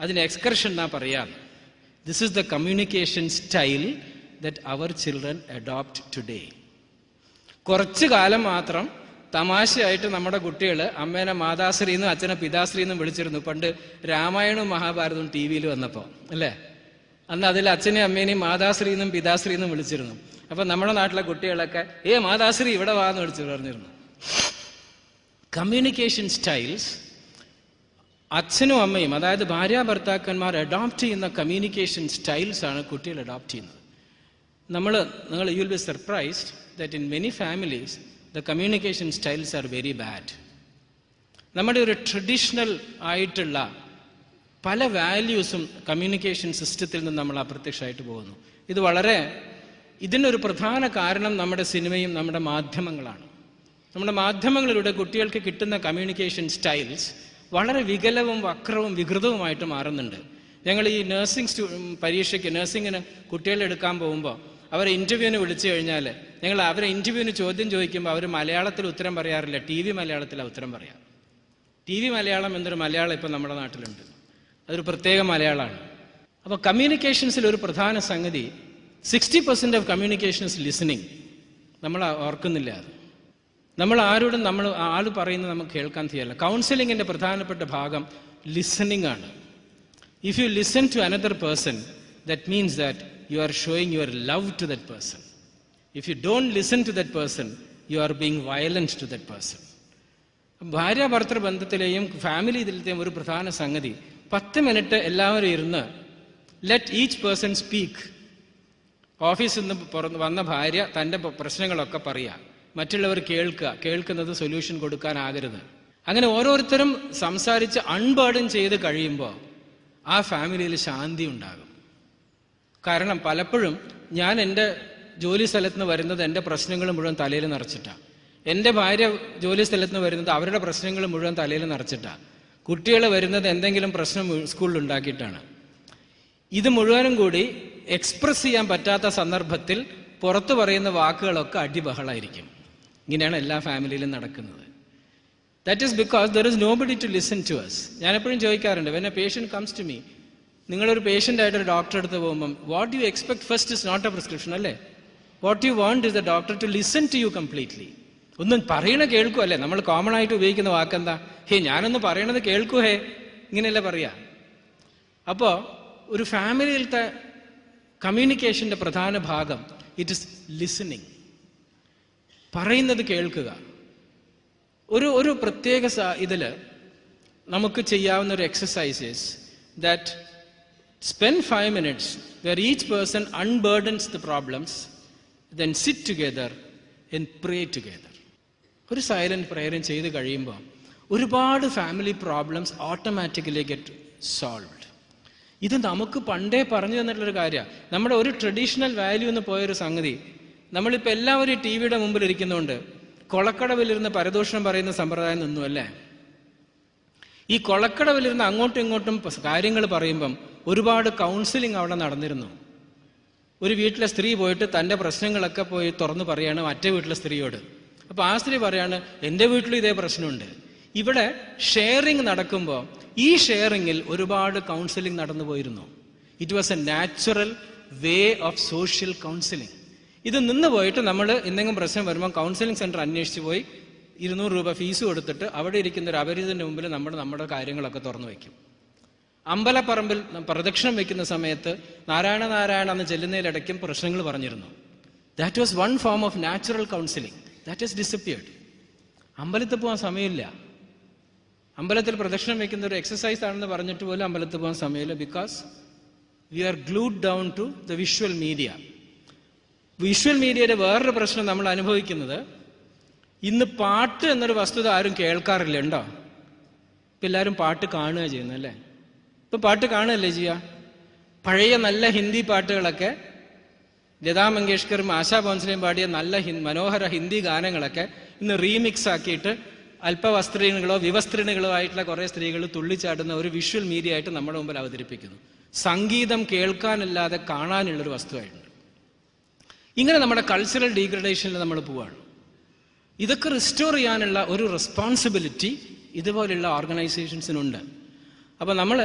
അതിന് എക്സ്കർഷൻ എന്നാ പറയാന്ന്. This is the communication style that our children adopt today. കുറച്ചു കാലം മാത്രം തമാശയായിട്ട് നമ്മുടെ കുട്ടികൾ അമ്മേനെ മാതാശ്രീ എന്നും അച്ഛനെ പിതാശ്രീ എന്നും വിളിച്ചിരുന്നു പണ്ട് രാമായണവും മഹാഭാരതവും ടി വിയിൽ വന്നപ്പോൾ. അല്ലേ? അന്ന് അതിൽ അച്ഛനെയും അമ്മേനെയും മാതാശ്രീ എന്നും പിതാശ്രീ എന്നും വിളിച്ചിരുന്നു. അപ്പം നമ്മുടെ നാട്ടിലെ കുട്ടികളൊക്കെ മാതാശ്രീ ഇവിടെ വാന്ന് വിളിച്ചു പറഞ്ഞിരുന്നു. കമ്മ്യൂണിക്കേഷൻ സ്റ്റൈൽസ് അച്ഛനും അമ്മയും, അതായത് ഭാര്യ ഭർത്താക്കന്മാർ അഡോപ്റ്റ് ചെയ്യുന്ന കമ്മ്യൂണിക്കേഷൻ സ്റ്റൈൽസ് ആണ് കുട്ടികൾ അഡോപ്റ്റ് ചെയ്യുന്നത്. നിങ്ങൾ you will be surprised that in many families the communication styles are very bad. നമ്മുടെ ഒരു ട്രഡീഷണൽ ആയിട്ടുള്ള പല വാല്യൂസും കമ്മ്യൂണിക്കേഷൻ സിസ്റ്റത്തിൽ നിന്ന് നമ്മൾ അപ്രത്യക്ഷമായിട്ട് പോകുന്നു. ഇതിനൊരു പ്രധാന കാരണം നമ്മുടെ സിനിമയും നമ്മുടെ മാധ്യമങ്ങളാണ്. നമ്മുടെ മാധ്യമങ്ങളിലൂടെ കുട്ടികൾക്ക് കിട്ടുന്ന കമ്മ്യൂണിക്കേഷൻ സ്റ്റൈൽസ് വളരെ വികലവും വക്രവും വികൃതവുമായിട്ട് മാറുന്നുണ്ട്. ഞങ്ങൾ ഈ നഴ്സിങ്ങിന് കുട്ടികളെ എടുക്കാൻ പോകുമ്പോൾ അവരെ ഇൻ്റർവ്യൂവിന് വിളിച്ചു കഴിഞ്ഞാൽ അവരെ ഇൻ്റർവ്യൂവിന് ചോദ്യം ചോദിക്കുമ്പോൾ അവർ മലയാളത്തിൽ ഉത്തരം പറയാറില്ല, ടി വി മലയാളത്തിലാണ് ഉത്തരം പറയാം. ടി വി മലയാളം എന്നൊരു മലയാളം ഇപ്പം നമ്മുടെ നാട്ടിലുണ്ട്. അതൊരു പ്രത്യേക മലയാളമാണ്. അപ്പോൾ കമ്മ്യൂണിക്കേഷൻസിൽ ഒരു പ്രധാന സംഗതി 60% ഓഫ് കമ്മ്യൂണിക്കേഷൻ ഇസ് ലിസണിങ്. നമ്മൾ ഓർക്കുന്നില്ല അത്. നമ്മൾ ആൾ പറയുന്നത് നമുക്ക് കേൾക്കാൻ തീയല്ല. കൗൺസിലിങ്ങിൻ്റെ പ്രധാനപ്പെട്ട ഭാഗം ലിസണിങ് ആണ്. If you listen to another person, that means that you are showing your love to that person. If you don't listen to that person, you are being violent to that person. ഭാര്യാഭർത്തൃ ബന്ധത്തിലെയും family ഇതിലത്തെയും ഒരു പ്രധാന സംഗതി 10 minute എല്ലാവരും ഇരുന്ന് let each person speak. ഓഫീസിൽ നിന്ന് വന്ന ഭാര്യ തൻ്റെ പ്രശ്നങ്ങളൊക്കെ പറയുക, മറ്റുള്ളവർ കേൾക്കുന്നത് സൊല്യൂഷൻ കൊടുക്കാനാകരുത്. അങ്ങനെ ഓരോരുത്തരും സംസാരിച്ച് അൺബേർഡൻ ചെയ്ത് കഴിയുമ്പോൾ ആ ഫാമിലിയിൽ ശാന്തി ഉണ്ടാകും. കാരണം പലപ്പോഴും ഞാൻ എൻ്റെ ജോലി സ്ഥലത്ത് നിന്ന് വരുന്നത് എൻ്റെ പ്രശ്നങ്ങൾ മുഴുവൻ തലയിൽ നിറച്ചിട്ടാണ്. എൻ്റെ ഭാര്യ ജോലി സ്ഥലത്ത് നിന്ന് വരുന്നത് അവരുടെ പ്രശ്നങ്ങൾ മുഴുവൻ തലയിൽ നിറച്ചിട്ടാണ്. കുട്ടികൾ വരുന്നത് എന്തെങ്കിലും പ്രശ്നം സ്കൂളിൽ ഉണ്ടാക്കിയിട്ടാണ്. ഇത് മുഴുവനും കൂടി എക്സ്പ്രസ് ചെയ്യാൻ പറ്റാത്ത സന്ദർഭത്തിൽ പുറത്തു പറയുന്ന വാക്കുകളൊക്കെ അടിബഹളായിരിക്കും. ഇങ്ങനെയാണ് എല്ലാ ഫാമിലിയിലും നടക്കുന്നത്. That is because there is nobody to listen to us. ഞാൻ എപ്പോഴും ചോദിക്കാറുണ്ട്, when a patient comes to me, നിങ്ങളൊരു പേഷ്യൻ്റായിട്ട് ഒരു ഡോക്ടറെ അടുത്ത് പോകുമ്പം what you expect first is not a prescription അല്ലേ. What you want is the doctor to listen to you completely. ഒന്നും പറയണ കേൾക്കൂ അല്ലേ. നമ്മൾ കോമൺ ആയിട്ട് ഉപയോഗിക്കുന്ന വാക്കെന്താ? ഹേ, ഞാനൊന്ന് പറയണത് കേൾക്കൂ ഹേ, ഇങ്ങനെയല്ലേ പറയാ. അപ്പോൾ ഒരു ഫാമിലിയിലത്തെ കമ്മ്യൂണിക്കേഷൻ്റെ പ്രധാന ഭാഗം ഇറ്റ് ഇസ് ലിസണിങ്. പറയുന്നത് കേൾക്കുക. ഒരു പ്രത്യേക ഇതിൽ നമുക്ക് ചെയ്യാവുന്ന ഒരു exercises that spend 5 minutes where each person unburdens the problems, then sit together and pray together. ഒരു സൈലന്റ് പ്രേയറും ചെയ്ത് കഴിയുമ്പോൾ ഒരുപാട് family problems automatically get solved. ഇത് നമുക്ക് പണ്ടേ പറഞ്ഞു തന്നിട്ടുള്ളൊരു കാര്യമാണ്. നമ്മുടെ ഒരു ട്രഡീഷണൽ വാല്യൂ എന്ന് പോയൊരു സംഗതി, നമ്മളിപ്പോൾ എല്ലാവരും ടി വിയുടെ മുമ്പിൽ ഇരിക്കുന്നുണ്ട്, കൊളക്കടവിലിരുന്ന് പരദൂഷണം പറയുന്ന സമ്പ്രദായം നിന്നു അല്ലേ. ഈ കൊളക്കടവിലിരുന്ന് അങ്ങോട്ടും ഇങ്ങോട്ടും കാര്യങ്ങൾ പറയുമ്പം ഒരുപാട് കൗൺസിലിംഗ് അവിടെ നടന്നിരുന്നു. ഒരു വീട്ടിലെ സ്ത്രീ പോയിട്ട് തൻ്റെ പ്രശ്നങ്ങളൊക്കെ പോയി തുറന്നു പറയാണ് മറ്റേ വീട്ടിലെ സ്ത്രീയോട്. അപ്പോൾ ആ സ്ത്രീ പറയാണ്, എൻ്റെ വീട്ടിലും ഇതേ പ്രശ്നമുണ്ട്. ഇവിടെ ഷെയറിങ് നടക്കുമ്പോൾ ഈ ഷെയറിങ്ങിൽ ഒരുപാട് കൗൺസിലിംഗ് നടന്നു പോയിരുന്നു. It was A natural way of social counselling. ഇത് നിന്ന് പോയിട്ട് നമ്മൾ എന്തെങ്കിലും പ്രശ്നം വരുമ്പോൾ കൗൺസിലിംഗ് സെൻറ്റർ അന്വേഷിച്ച് പോയി 200 രൂപ ഫീസ് കൊടുത്തിട്ട് അവിടെ ഇരിക്കുന്ന ഒരു അപരിചിതൻ്റെ മുമ്പിൽ നമ്മുടെ കാര്യങ്ങളൊക്കെ തുറന്നു വയ്ക്കും. അമ്പലപ്പറമ്പിൽ പ്രദക്ഷിണം വയ്ക്കുന്ന സമയത്ത് നാരായണ നാരായണ എന്ന് ചെല്ലുന്നതിലിടയ്ക്കും പ്രശ്നങ്ങൾ പറഞ്ഞിരുന്നു. That was one form of natural counselling. That is disappeared. അമ്പലത്തിൽ പോകാൻ സമയമില്ല. അമ്പലത്തിൽ പ്രദക്ഷിണം വയ്ക്കുന്ന ഒരു എക്സസൈസ് ആണെന്ന് പറഞ്ഞിട്ട് പോലും അമ്പലത്തിൽ പോകാൻ സമയമില്ല. Because we are glued down to the visual media. Visual മീഡിയയുടെ വേറൊരു പ്രശ്നം നമ്മൾ അനുഭവിക്കുന്നത്, ഇന്ന് പാട്ട് എന്നൊരു വസ്തുത ആരും കേൾക്കാറില്ല. ഉണ്ടോ? ഇപ്പം എല്ലാവരും പാട്ട് കാണുക ചെയ്യുന്നല്ലേ. ഇപ്പം പാട്ട് കാണുകയല്ലേ ചെയ്യുക. പഴയ നല്ല ഹിന്ദി പാട്ടുകളൊക്കെ, ലതാ മങ്കേഷ്കറും ആശാ ഭോൻസ്ലെയും പാടിയ നല്ല മനോഹര ഹിന്ദി ഗാനങ്ങളൊക്കെ ഇന്ന് റീമിക്സ് ആക്കിയിട്ട് അല്പവസ്ത്രീണികളോ വിവസ്ത്രീണികളോ ആയിട്ടുള്ള കുറേ സ്ത്രീകൾ തുള്ളിച്ചാടുന്ന ഒരു വിഷ്വൽ മീഡിയ ആയിട്ട് നമ്മുടെ മുമ്പിൽ അവതരിപ്പിക്കുന്നു. സംഗീതം കേൾക്കാനല്ലാതെ കാണാനുള്ളൊരു വസ്തുവായിട്ടുണ്ട്. ഇങ്ങനെ നമ്മുടെ കൾച്ചറൽ ഡീഗ്രഡേഷനിൽ നമ്മൾ പോവാണ്. ഇതൊക്കെ റിസ്റ്റോർ ചെയ്യാനുള്ള ഒരു റെസ്പോൺസിബിലിറ്റി ഇതുപോലെയുള്ള ഓർഗനൈസേഷൻസിനുണ്ട്. അപ്പോൾ നമ്മൾ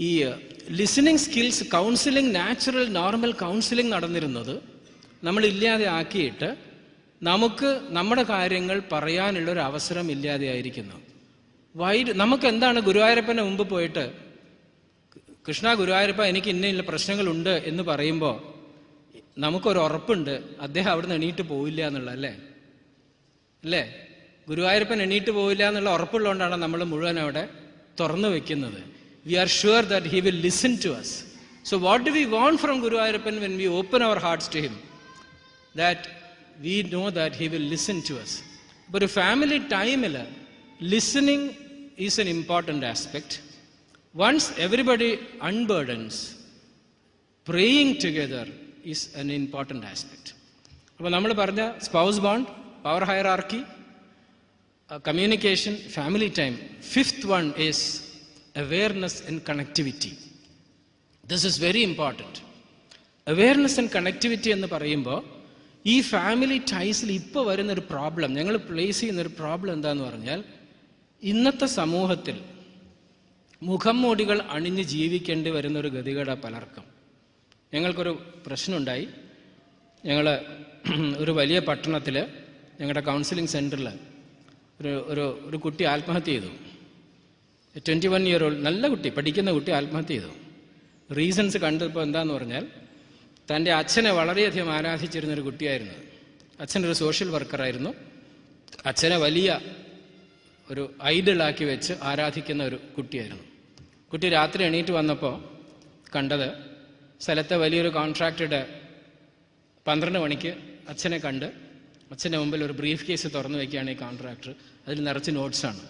ഈ listening skills, counselling, natural normal counselling നടന്നിരുന്നത് നമ്മൾ ഇല്ലാതെ ആക്കിയിട്ട് നമുക്ക് നമ്മുടെ കാര്യങ്ങൾ പറയാനുള്ളൊരു അവസരം ഇല്ലാതെ ആയിരിക്കുന്നു. നമുക്ക് എന്താണ്, ഗുരുവായൂരപ്പൻ്റെ മുമ്പ് പോയിട്ട് കൃഷ്ണ ഗുരുവായൂരപ്പ എനിക്ക് ഇന്ന പ്രശ്നങ്ങളുണ്ട് എന്ന് പറയുമ്പോൾ നമുക്കൊരു ഉറപ്പുണ്ട് അദ്ദേഹം അവിടുന്ന് എണീറ്റ് പോവില്ല എന്നുള്ള അല്ലേ. ഗുരുവായൂരപ്പൻ എണീറ്റ് പോവില്ല എന്നുള്ള ഉറപ്പുള്ളതുകൊണ്ടാണ് നമ്മൾ മുഴുവൻ അവിടെ തുറന്നു വെക്കുന്നത്. We are sure that he will listen to us. So what do we want from Guru Ayappan when we open our hearts to him? That we know that he will listen to us. But a family time, listening is an important aspect. Once everybody unburdens, praying together is an important aspect. അപ്പോൾ നമ്മൾ പറഞ്ഞ spouse bond, power hierarchy, communication, family time. Fifth one is awareness and connectivity. This is very important. Awareness and connectivity എന്ന് പറയുമ്പോൾ ഈ family ടൈസിൽ ഇപ്പോൾ വരുന്നൊരു problem, ഞങ്ങൾ place ചെയ്യുന്നൊരു പ്രോബ്ലം എന്താന്ന് പറഞ്ഞാൽ, ഇന്നത്തെ സമൂഹത്തിൽ മുഖം മൂടികൾ അണിഞ്ഞ് ജീവിക്കേണ്ടി വരുന്നൊരു ഗതികേടാണ് പലർക്കും. ഞങ്ങൾക്കൊരു പ്രശ്നമുണ്ടായി. ഞങ്ങൾ ഒരു വലിയ പട്ടണത്തിൽ ഞങ്ങളുടെ കൗൺസിലിംഗ് സെൻറ്ററിൽ ഒരു കുട്ടി ആത്മഹത്യ ചെയ്തു. 21-year-old നല്ല കുട്ടി, പഠിക്കുന്ന കുട്ടി ആത്മഹത്യ ചെയ്തു. റീസൺസ് കണ്ടപ്പോൾ എന്താന്ന് പറഞ്ഞാൽ, തൻ്റെ അച്ഛനെ വളരെയധികം ആരാധിച്ചിരുന്നൊരു കുട്ടിയായിരുന്നു. അച്ഛനൊരു സോഷ്യൽ വർക്കറായിരുന്നു. അച്ഛനെ വലിയ ഒരു ഐഡലാക്കി വെച്ച് ആരാധിക്കുന്ന ഒരു കുട്ടിയായിരുന്നു. കുട്ടി രാത്രി എണീറ്റ് വന്നപ്പോൾ കണ്ടത് സ്ഥലത്തെ വലിയൊരു കോൺട്രാക്ടറുടെ 12 മണിക്ക് അച്ഛനെ കണ്ട് അച്ഛൻ്റെ മുമ്പിൽ ഒരു ബ്രീഫ് കേസ് തുറന്നു വയ്ക്കുകയാണ് ഈ കോൺട്രാക്ടർ. അതിൽ നിറച്ച് നോട്ട്സാണ്,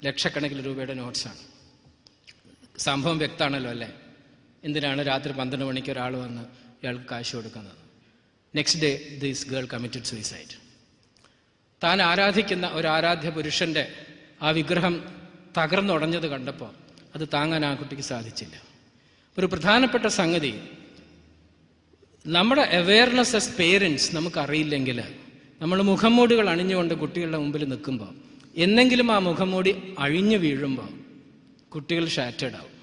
ലക്ഷക്കണക്കിന് രൂപയുടെ നോട്ട്സാണ്. സംഭവം വ്യക്തമാണല്ലോ അല്ലേ? എന്തിനാണ് രാത്രി 12 മണിക്ക് ഒരാൾ വന്ന് ഇയാൾക്ക് കാശ് കൊടുക്കുന്നത്? Next day this girl committed suicide. താൻ ആരാധിക്കുന്ന ഒരു ആരാധ്യ പുരുഷൻ്റെ ആ വിഗ്രഹം തകർന്നുടഞ്ഞത് കണ്ടപ്പോൾ അത് താങ്ങാൻ ആ കുട്ടിക്ക് സാധിച്ചില്ല. ഒരു പ്രധാനപ്പെട്ട സംഗതി, നമ്മുടെ അവെയർനെസ് ആസ് പേരൻസ് നമുക്കറിയില്ലെങ്കിൽ നമ്മൾ മുഖംമൂടികൾ അണിഞ്ഞുകൊണ്ട് കുട്ടികളുടെ മുമ്പിൽ നിൽക്കുമ്പോൾ എന്നെങ്കിലും ആ മുഖംമൂടി അഴിഞ്ഞു വീഴുമ്പോൾ കുട്ടികൾ ഷാറ്റേഡ് ആവും.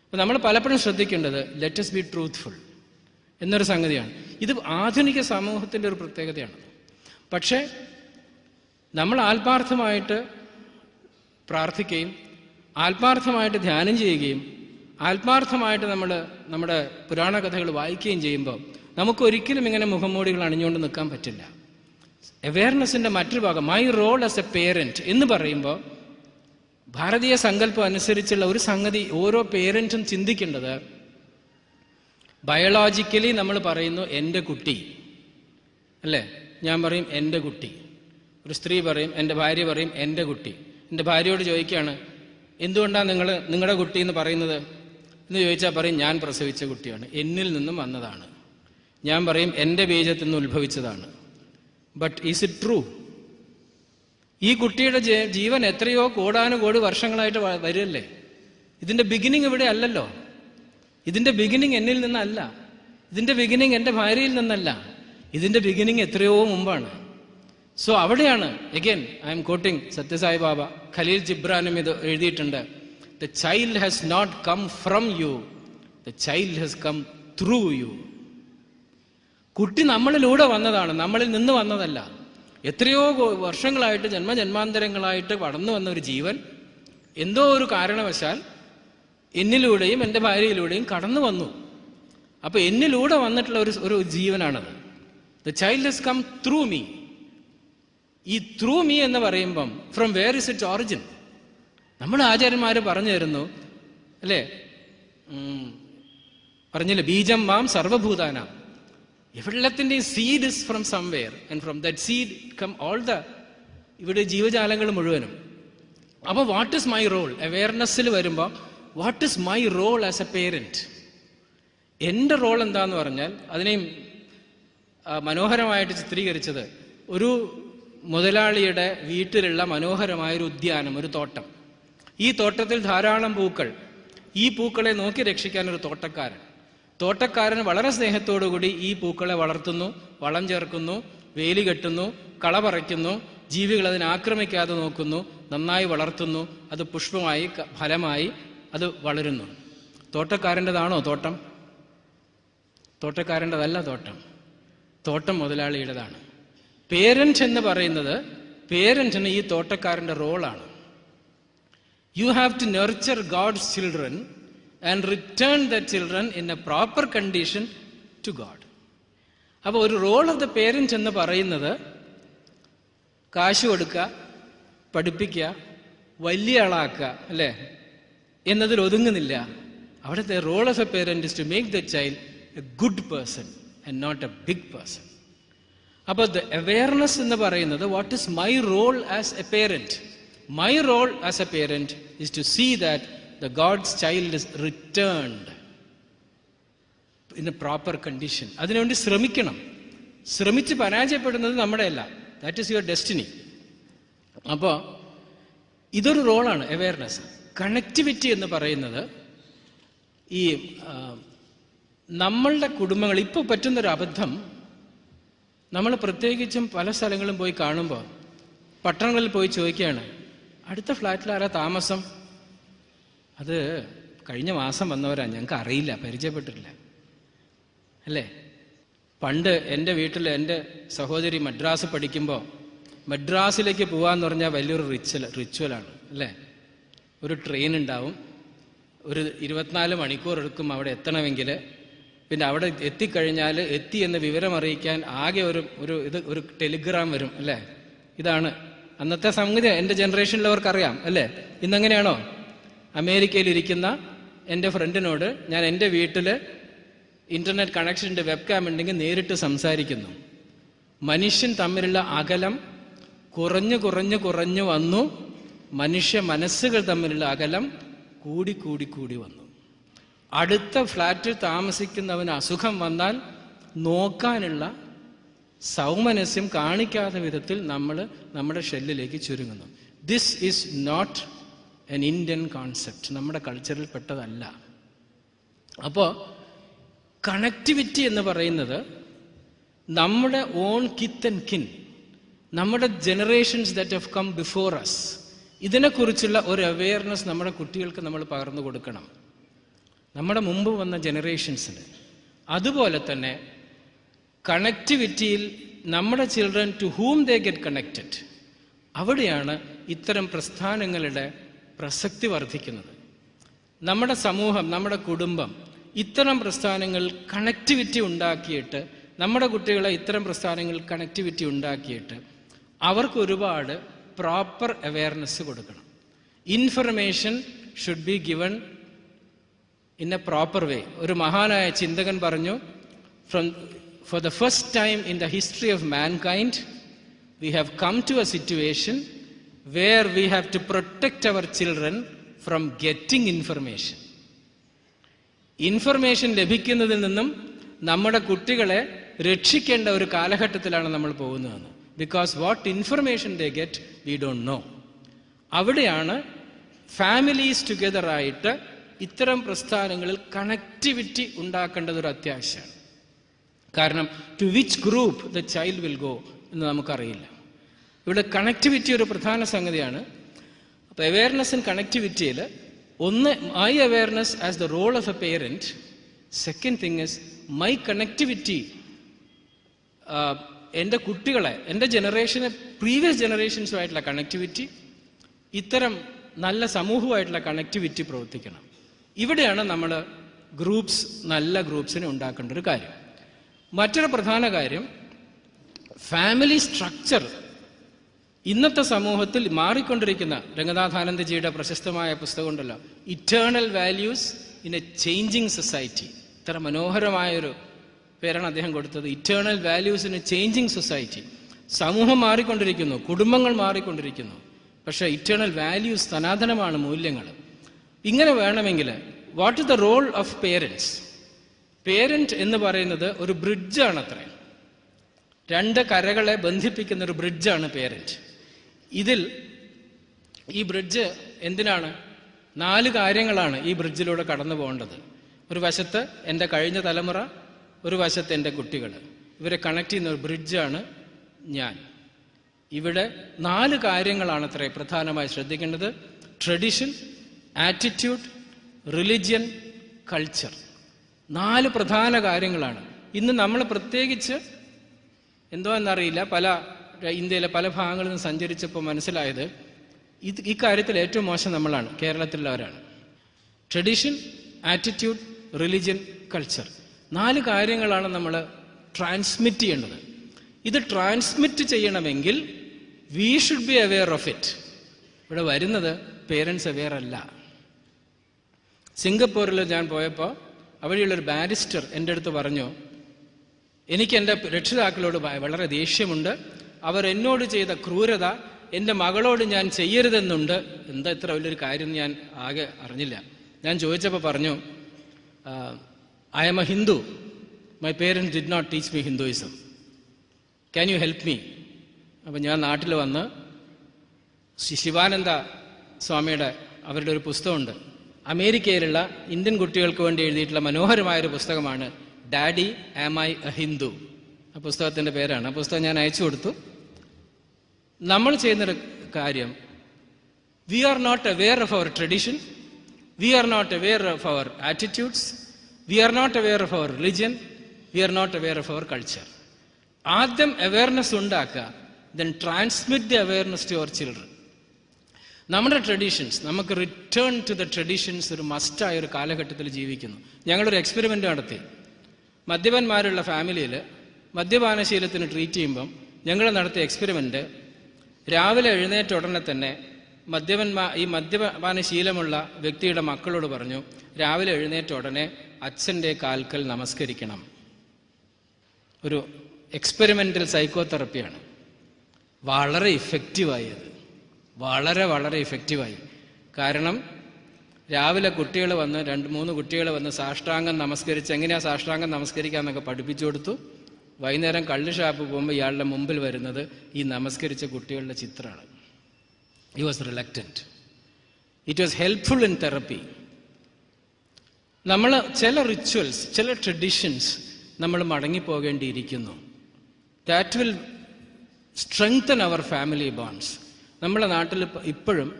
അപ്പോൾ നമ്മൾ പലപ്പോഴും ശ്രദ്ധിക്കേണ്ടത് ലെറ്റ് us ബി ട്രൂത്ത്ഫുൾ എന്നൊരു സംഗതിയാണ്. ഇത് ആധുനിക സമൂഹത്തിൻ്റെ ഒരു പ്രത്യേകതയാണ്. പക്ഷേ നമ്മൾ ആത്മാർത്ഥമായിട്ട് പ്രാർത്ഥിക്കുകയും ആത്മാർത്ഥമായിട്ട് ധ്യാനം ചെയ്യുകയും ആത്മാർത്ഥമായിട്ട് നമ്മൾ നമ്മുടെ പുരാണ കഥകൾ വായിക്കുകയും ചെയ്യുമ്പോൾ നമുക്കൊരിക്കലും ഇങ്ങനെ മുഖംമൂടികൾ അണിഞ്ഞുകൊണ്ട് നിൽക്കാൻ പറ്റില്ല. അവെയർനെസ്സിൻ്റെ മറ്റൊരു ഭാഗം, my role as a parent എന്ന് പറയുമ്പോൾ ഭാരതീയ സങ്കല്പം അനുസരിച്ചുള്ള ഒരു സംഗതി ഓരോ പേരൻറ്റും ചിന്തിക്കേണ്ടത്, ബയോളജിക്കലി നമ്മൾ പറയുന്നു എൻ്റെ കുട്ടി അല്ലേ, ഞാൻ പറയും എൻ്റെ കുട്ടി, ഒരു സ്ത്രീ പറയും, എൻ്റെ ഭാര്യ പറയും എൻ്റെ കുട്ടി. എൻ്റെ ഭാര്യയോട് ചോദിക്കുകയാണ് എന്തുകൊണ്ടാണ് നിങ്ങളുടെ കുട്ടി എന്ന് പറയുന്നത് എന്ന് ചോദിച്ചാൽ പറയും ഞാൻ പ്രസവിച്ച കുട്ടിയാണ്, എന്നിൽ നിന്നും വന്നതാണ്. ഞാൻ പറയും എൻ്റെ ബീജത്തിൽ നിന്ന് ഉത്ഭവിച്ചതാണ്. But is it true? ഈ കുട്ടിയുടെ ജീവൻ എത്രയോ കോടാനുകോടി വർഷങ്ങളായിട്ട് വരില്ലേ. ഇതിൻ്റെ ബിഗിനിങ് ഇവിടെ അല്ലല്ലോ. ഇതിൻ്റെ ബിഗിനിങ് എന്നിൽ നിന്നല്ല, ഇതിൻ്റെ ബിഗിനിങ് എൻ്റെ ഭാര്യയിൽ നിന്നല്ല, ഇതിൻ്റെ ബിഗിനിങ് എത്രയോ മുമ്പാണ്. സോ അവിടെയാണ് again I am quoting Sathya Sai Baba, Kahlil ജിബ്രാനും ഇത് എഴുതിയിട്ടുണ്ട്. The child has not come from you, the child has come through you. കുട്ടി നമ്മളിലൂടെ വന്നതാണ്, നമ്മളിൽ നിന്ന് വന്നതല്ല. എത്രയോ വർഷങ്ങളായിട്ട് ജന്മജന്മാന്തരങ്ങളായിട്ട് വളർന്നു വന്ന ഒരു ജീവൻ എന്തോ ഒരു കാരണവശാൽ എന്നിലൂടെയും എൻ്റെ ഭാര്യയിലൂടെയും കടന്നു വന്നു. അപ്പോൾ എന്നിലൂടെ വന്നിട്ടുള്ള ഒരു ജീവനാണത്. The child has come through me. ഈ ത്രൂ മീ എന്ന് പറയുമ്പം from where is its origin? നമ്മുടെ ആചാര്യന്മാർ പറഞ്ഞു തരുന്നു അല്ലേ, പറഞ്ഞില്ലേ, ബീജം മാം സർവഭൂതാനാം. എവിടെത്തിൻ്റെയും seed is from somewhere and from that seed come all the ഇവിടെ ജീവജാലങ്ങൾ മുഴുവനും. അപ്പോൾ വാട്ട് ഇസ് മൈ റോൾ? അവെയർനെസ്സിൽ വരുമ്പോൾ what is my role as a parent? എൻ്റെ റോൾ എന്താന്ന് പറഞ്ഞാൽ അതിനെയും മനോഹരമായിട്ട് ചിത്രീകരിച്ചത് ഒരു മുതലാളിയുടെ വീട്ടിലുള്ള മനോഹരമായൊരു ഉദ്യാനം, ഒരു തോട്ടം. ഈ തോട്ടത്തിൽ ധാരാളം പൂക്കൾ. ഈ പൂക്കളെ നോക്കി രക്ഷിക്കാൻ ഒരു തോട്ടക്കാരൻ വളരെ സ്നേഹത്തോടുകൂടി ഈ പൂക്കളെ വളർത്തുന്നു, വളം ചേർക്കുന്നു, വേലി കെട്ടുന്നു, കള പറിക്കുന്നു, ജീവികൾ അതിനെ ആക്രമിക്കാതെ നോക്കുന്നു, നന്നായി വളർത്തുന്നു. അത് പുഷ്പമായി ഫലമായി അത് വളരുന്നു. തോട്ടക്കാരൻ്റെതാണോ തോട്ടം? തോട്ടക്കാരൻ്റെതല്ല തോട്ടം, തോട്ടം മുതലാളിയുടേതാണ്. പേരൻറ്റ് എന്ന് പറയുന്നത്, പേരൻറ്റിന് ഈ തോട്ടക്കാരൻ്റെ റോളാണ്. You have to nurture God's children and return the children in a proper condition to God. അപ്പോൾ ഒരു റോൾ ഓഫ് ദ പേരൻറ്റ് എന്ന് പറയുന്നത് കാശ് കൊടുക്കുക, പഠിപ്പിക്കുക, വലിയ ആളാക്കുക അല്ലേ എന്നതിൽ ഒതുങ്ങുന്നില്ല. അവിടുത്തെ role of a parent is to make the child a good person and not a big person. അപ്പോൾ ദ അവെയർനെസ് എന്ന് പറയുന്നത് what is my role as a parent? My role as a parent is to see that the God's child is returned in a proper condition. അതിനുവേണ്ടി ശ്രമിക്കണം. ശ്രമിച്ച് പരാജയപ്പെടുന്നത് നമ്മുടെയല്ല, that is your destiny. അപ്പോൾ ഇതൊരു റോളാണ് awareness. Connectivity എന്ന് പറയുന്നത് ഈ നമ്മളുടെ കുടുംബങ്ങൾ ഇപ്പോൾ പറ്റുന്നൊരു അബദ്ധം, നമ്മൾ പ്രത്യേകിച്ചും പല സ്ഥലങ്ങളും പോയി കാണുമ്പോൾ പട്ടണങ്ങളിൽ പോയി ചോദിക്കുകയാണ് അടുത്ത ഫ്ലാറ്റിലാരാ താമസം? അത് കഴിഞ്ഞ മാസം വന്നവരാ, ഞങ്ങൾക്ക് അറിയില്ല, പരിചയപ്പെട്ടിട്ടില്ല അല്ലേ. പണ്ട് എൻ്റെ വീട്ടിൽ എൻ്റെ സഹോദരി മദ്രാസ് പഠിക്കുമ്പോൾ മദ്രാസിലേക്ക് പോകാമെന്ന് പറഞ്ഞാൽ വലിയൊരു റിച്വലാണ് അല്ലേ. ഒരു ട്രെയിൻ ഉണ്ടാവും, ഒരു 24 മണിക്കൂർ എടുക്കും അവിടെ എത്തണമെങ്കിൽ. പിന്നെ അവിടെ എത്തിക്കഴിഞ്ഞാൽ എത്തി എന്ന് വിവരം അറിയിക്കാൻ ആകെ ഒരു ടെലിഗ്രാം വരും അല്ലേ. ഇതാണ് അന്നത്തെ സംഗതി എൻ്റെ ജനറേഷനിലുള്ളവർക്കറിയാം അല്ലേ? ഇന്നെങ്ങനെയാണോ? അമേരിക്കയിലിരിക്കുന്ന എൻ്റെ ഫ്രണ്ടിനോട് ഞാൻ എൻ്റെ വീട്ടിൽ ഇൻ്റർനെറ്റ് കണക്ഷൻ്റെ വെബ്കാം ഉണ്ടെങ്കിൽ നേരിട്ട് സംസാരിക്കുന്നു. മനുഷ്യൻ തമ്മിലുള്ള അകലം കുറഞ്ഞു വന്നു. മനുഷ്യ മനസ്സുകൾ തമ്മിലുള്ള അകലം കൂടി വന്നു. അടുത്ത ഫ്ലാറ്റിൽ താമസിക്കുന്നവന് അസുഖം വന്നാൽ നോക്കാനുള്ള സൗമനസ്യം കാണിക്കാത്ത വിധത്തിൽ നമ്മൾ നമ്മുടെ ഷെല്ലിലേക്ക് ചുരുങ്ങുന്നു. This is not an Indian concept, നമ്മുടെ കൾച്ചറിൽ പെട്ടതല്ല. അപ്പോൾ കണക്ടിവിറ്റി എന്ന് പറയുന്നത് നമ്മുടെ ഓൺ കിത്ത് ആൻഡ് കിൻ, നമ്മുടെ generations that have come before us, ഇതിനെക്കുറിച്ചുള്ള ഒരു അവെയർനെസ് നമ്മുടെ കുട്ടികൾക്ക് നമ്മൾ പകർന്നു കൊടുക്കണം, നമ്മുടെ മുമ്പ് വന്ന ജനറേഷൻസിന്. അതുപോലെ തന്നെ കണക്ടിവിറ്റിയിൽ നമ്മുടെ children to whom they get connected, അവിടെയാണ് ഇത്തരം പ്രസ്ഥാനങ്ങളുടെ പ്രസക്തി വർദ്ധിക്കുന്നത്. നമ്മുടെ സമൂഹം, നമ്മുടെ കുടുംബം ഇത്തരം പ്രസ്ഥാനങ്ങൾ കണക്ടിവിറ്റി ഉണ്ടാക്കിയിട്ട്, നമ്മുടെ കുട്ടികളെ ഇത്തരം പ്രസ്ഥാനങ്ങൾ കണക്ടിവിറ്റി ഉണ്ടാക്കിയിട്ട് അവർക്ക് ഒരുപാട് പ്രോപ്പർ അവെയർനെസ് കൊടുക്കണം. Information should be given in A proper വേ. ഒരു മഹാനായ ചിന്തകൻ പറഞ്ഞു, for the first time in the history of mankind, we have come to a situation where we have to protect our children from getting information. Information ലഭിക്കുന്നതിൽ നിന്നും നമ്മുടെ കുട്ടികളെ രക്ഷിക്കേണ്ട ഒരു കാലഘട്ടത്തിലാണ് നമ്മൾ പോകുന്നതെന്ന്. Because what information they get we don't know. അവിടെയാണ് ഫാമിലീസ് ടുഗദറായിട്ട് ഇത്തരം പ്രസ്ഥാനങ്ങളിൽ കണക്ടിവിറ്റി ഉണ്ടാക്കേണ്ടത് ഒരു അത്യാവശ്യമാണ്. കാരണം to which group the child will go എന്ന് നമുക്കറിയില്ല. ഇവിടെ കണക്ടിവിറ്റി ഒരു പ്രധാന സംഗതിയാണ്. അപ്പോൾ അവെയർനെസ് ആൻഡ് കണക്ടിവിറ്റിയിൽ ഒന്ന്, my awareness as the role of a parent. Second thing is my connectivity. എൻ്റെ കുട്ടികളെ, എൻ്റെ ജനറേഷന് പ്രീവിയസ് ജനറേഷൻസുമായിട്ടുള്ള കണക്ടിവിറ്റി, ഇത്തരം നല്ല സമൂഹമായിട്ടുള്ള കണക്ടിവിറ്റി പ്രവർത്തിക്കണം. ഇവിടെയാണ് നമ്മൾ ഗ്രൂപ്പ്സ്, നല്ല ഗ്രൂപ്പ്സിനെ ഉണ്ടാക്കേണ്ട ഒരു കാര്യം. മറ്റൊരു പ്രധാന കാര്യം, ഫാമിലി സ്ട്രക്ചർ ഇന്നത്തെ സമൂഹത്തിൽ മാറിക്കൊണ്ടിരിക്കുന്ന, രംഗനാഥാനന്ദജിയുടെ പ്രശസ്തമായ പുസ്തകമുണ്ടല്ലോ, eternal values in a changing society. ഇത്ര മനോഹരമായൊരു പേരാണ് അദ്ദേഹം കൊടുത്തത്, eternal values in a changing society. സമൂഹം മാറിക്കൊണ്ടിരിക്കുന്നു, കുടുംബങ്ങൾ മാറിക്കൊണ്ടിരിക്കുന്നു, പക്ഷേ ഇറ്റേണൽ വാല്യൂസ്, സനാതനമാണ് മൂല്യങ്ങൾ. ഇങ്ങനെ വേണമെങ്കിൽ what is the role of parents? Parent എന്ന് പറയുന്നത് ഒരു ബ്രിഡ്ജാണ് അത്രേ. രണ്ട് കരകളെ ബന്ധിപ്പിക്കുന്ന ഒരു ബ്രിഡ്ജാണ് പേരന്റ്. ഈ ബ്രിഡ്ജ് എന്തിനാണ്? 4 കാര്യങ്ങളാണ് ഈ ബ്രിഡ്ജിലൂടെ കടന്നു പോകേണ്ടത്. ഒരു വശത്ത് എൻ്റെ കഴിഞ്ഞ തലമുറ, ഒരു വശത്ത് എൻ്റെ കുട്ടികൾ. ഇവരെ കണക്ട് ചെയ്യുന്ന ഒരു ബ്രിഡ്ജാണ് ഞാൻ. ഇവിടെ 4 കാര്യങ്ങളാണ് അത്രേ പ്രധാനമായി ശ്രദ്ധിക്കേണ്ടത്: ട്രഡിഷൻ, ആറ്റിറ്റ്യൂഡ്, റിലിജിയൻ, കൾച്ചർ. 4 പ്രധാന കാര്യങ്ങളാണ്. ഇന്ന് നമ്മൾ പ്രത്യേകിച്ച് എന്തോ എന്നറിയില്ല, ഇന്ത്യയിലെ പല ഭാഗങ്ങളിൽ നിന്ന് സഞ്ചരിച്ചപ്പോൾ മനസ്സിലായത് ഇക്കാര്യത്തിൽ ഏറ്റവും മോശം നമ്മളാണ്, കേരളത്തിലുള്ളവരാണ്. Tradition, attitude, religion, culture. 4 കാര്യങ്ങളാണ് നമ്മൾ ട്രാൻസ്മിറ്റ് ചെയ്യേണ്ടത്. ഇത് ട്രാൻസ്മിറ്റ് ചെയ്യണമെങ്കിൽ we should be aware of it. ഇവിടെ വരുന്നത് പേരൻസ് അവെയർ അല്ല. സിംഗപ്പൂരിൽ ഞാൻ പോയപ്പോൾ അവിടെയുള്ളൊരു ബാരിസ്റ്റർ എൻ്റെ അടുത്ത് പറഞ്ഞു, എനിക്ക് എൻ്റെ രക്ഷിതാക്കളോട് വളരെ ദേഷ്യമുണ്ട്, അവർ എന്നോട് ചെയ്ത ക്രൂരത എൻ്റെ മകളോട് ഞാൻ ചെയ്യരുതെന്നുണ്ട്. എന്താ ഇത്ര വലിയൊരു കാര്യം ഞാൻ ആകെ അറിഞ്ഞില്ല. ഞാൻ ചോദിച്ചപ്പോൾ പറഞ്ഞു, I am a Hindu, my parents did not teach me Hinduism, can you help me? അപ്പം ഞാൻ നാട്ടിൽ വന്ന് ശിവാനന്ദ സ്വാമിയുടെ അവരുടെ ഒരു പുസ്തകമുണ്ട്, അമേരിക്കയിലുള്ള ഇന്ത്യൻ കുട്ടികൾക്ക് വേണ്ടി എഴുതിയിട്ടുള്ള മനോഹരമായൊരു പുസ്തകമാണ് daddy am I a Hindu. ആ പുസ്തകത്തിൻ്റെ പേരാണ്. ആ പുസ്തകം ഞാൻ അയച്ചു കൊടുത്തു. നമ്മൾ ചെയ്യുന്നൊരു കാര്യം, we are not aware of our tradition, we are not aware of our attitudes, we are not aware of our religion, we are not aware of our culture. ആദ്യം അവെയർനെസ് ഉണ്ടാക്കുക, then transmit the awareness to our children. നമ്മുടെ traditions, നമുക്ക് return to the traditions ഒരു മസ്റ്റായ ഒരു കാലഘട്ടത്തിൽ ജീവിക്കുന്നു. ഞങ്ങളൊരു എക്സ്പെരിമെൻ്റ് നടത്തി. മദ്യപന്മാരുള്ള ഫാമിലിയിൽ മദ്യപാനശീലത്തിന് ട്രീറ്റ് ചെയ്യുമ്പം ഞങ്ങൾ നടത്തിയ എക്സ്പെരിമെൻ്റ്, രാവിലെ എഴുന്നേറ്റ ഉടനെ തന്നെ ഈ മദ്യപാന ശീലമുള്ള വ്യക്തിയുടെ മക്കളോട് പറഞ്ഞു, രാവിലെ എഴുന്നേറ്റ ഉടനെ അച്ഛൻ്റെ കാൽക്കൽ നമസ്കരിക്കണം. ഒരു എക്സ്പെരിമെൻ്റൽ സൈക്കോതെറപ്പിയാണ്. വളരെ ഇഫക്റ്റീവായി അത്, വളരെ വളരെ ഇഫക്റ്റീവായി. കാരണം രാവിലെ കുട്ടികൾ വന്ന് 2-3 കുട്ടികൾ വന്ന് സാഷ്ടാംഗം നമസ്കരിച്ച് എങ്ങനെയാണ് സാഷ്ടാംഗം നമസ്കരിക്കാമെന്നൊക്കെ പഠിപ്പിച്ചു കൊടുത്തു. വൈകുന്നേരം കള്ള് ഷാപ്പ് പോകുമ്പോൾ ഇയാളുടെ മുമ്പിൽ വരുന്നത് ഈ നമസ്കരിച്ച കുട്ടികളുടെ ചിത്രമാണ്. He was reluctant. It was helpful in therapy. നമ്മൾ ചില റിച്വൽസ്, ചില ട്രഡീഷൻസ് നമ്മൾ മടങ്ങിപ്പോകേണ്ടിയിരിക്കുന്നു. That will strengthen our family bonds. നമ്മുടെ നാട്ടിൽ ഇപ്പോഴും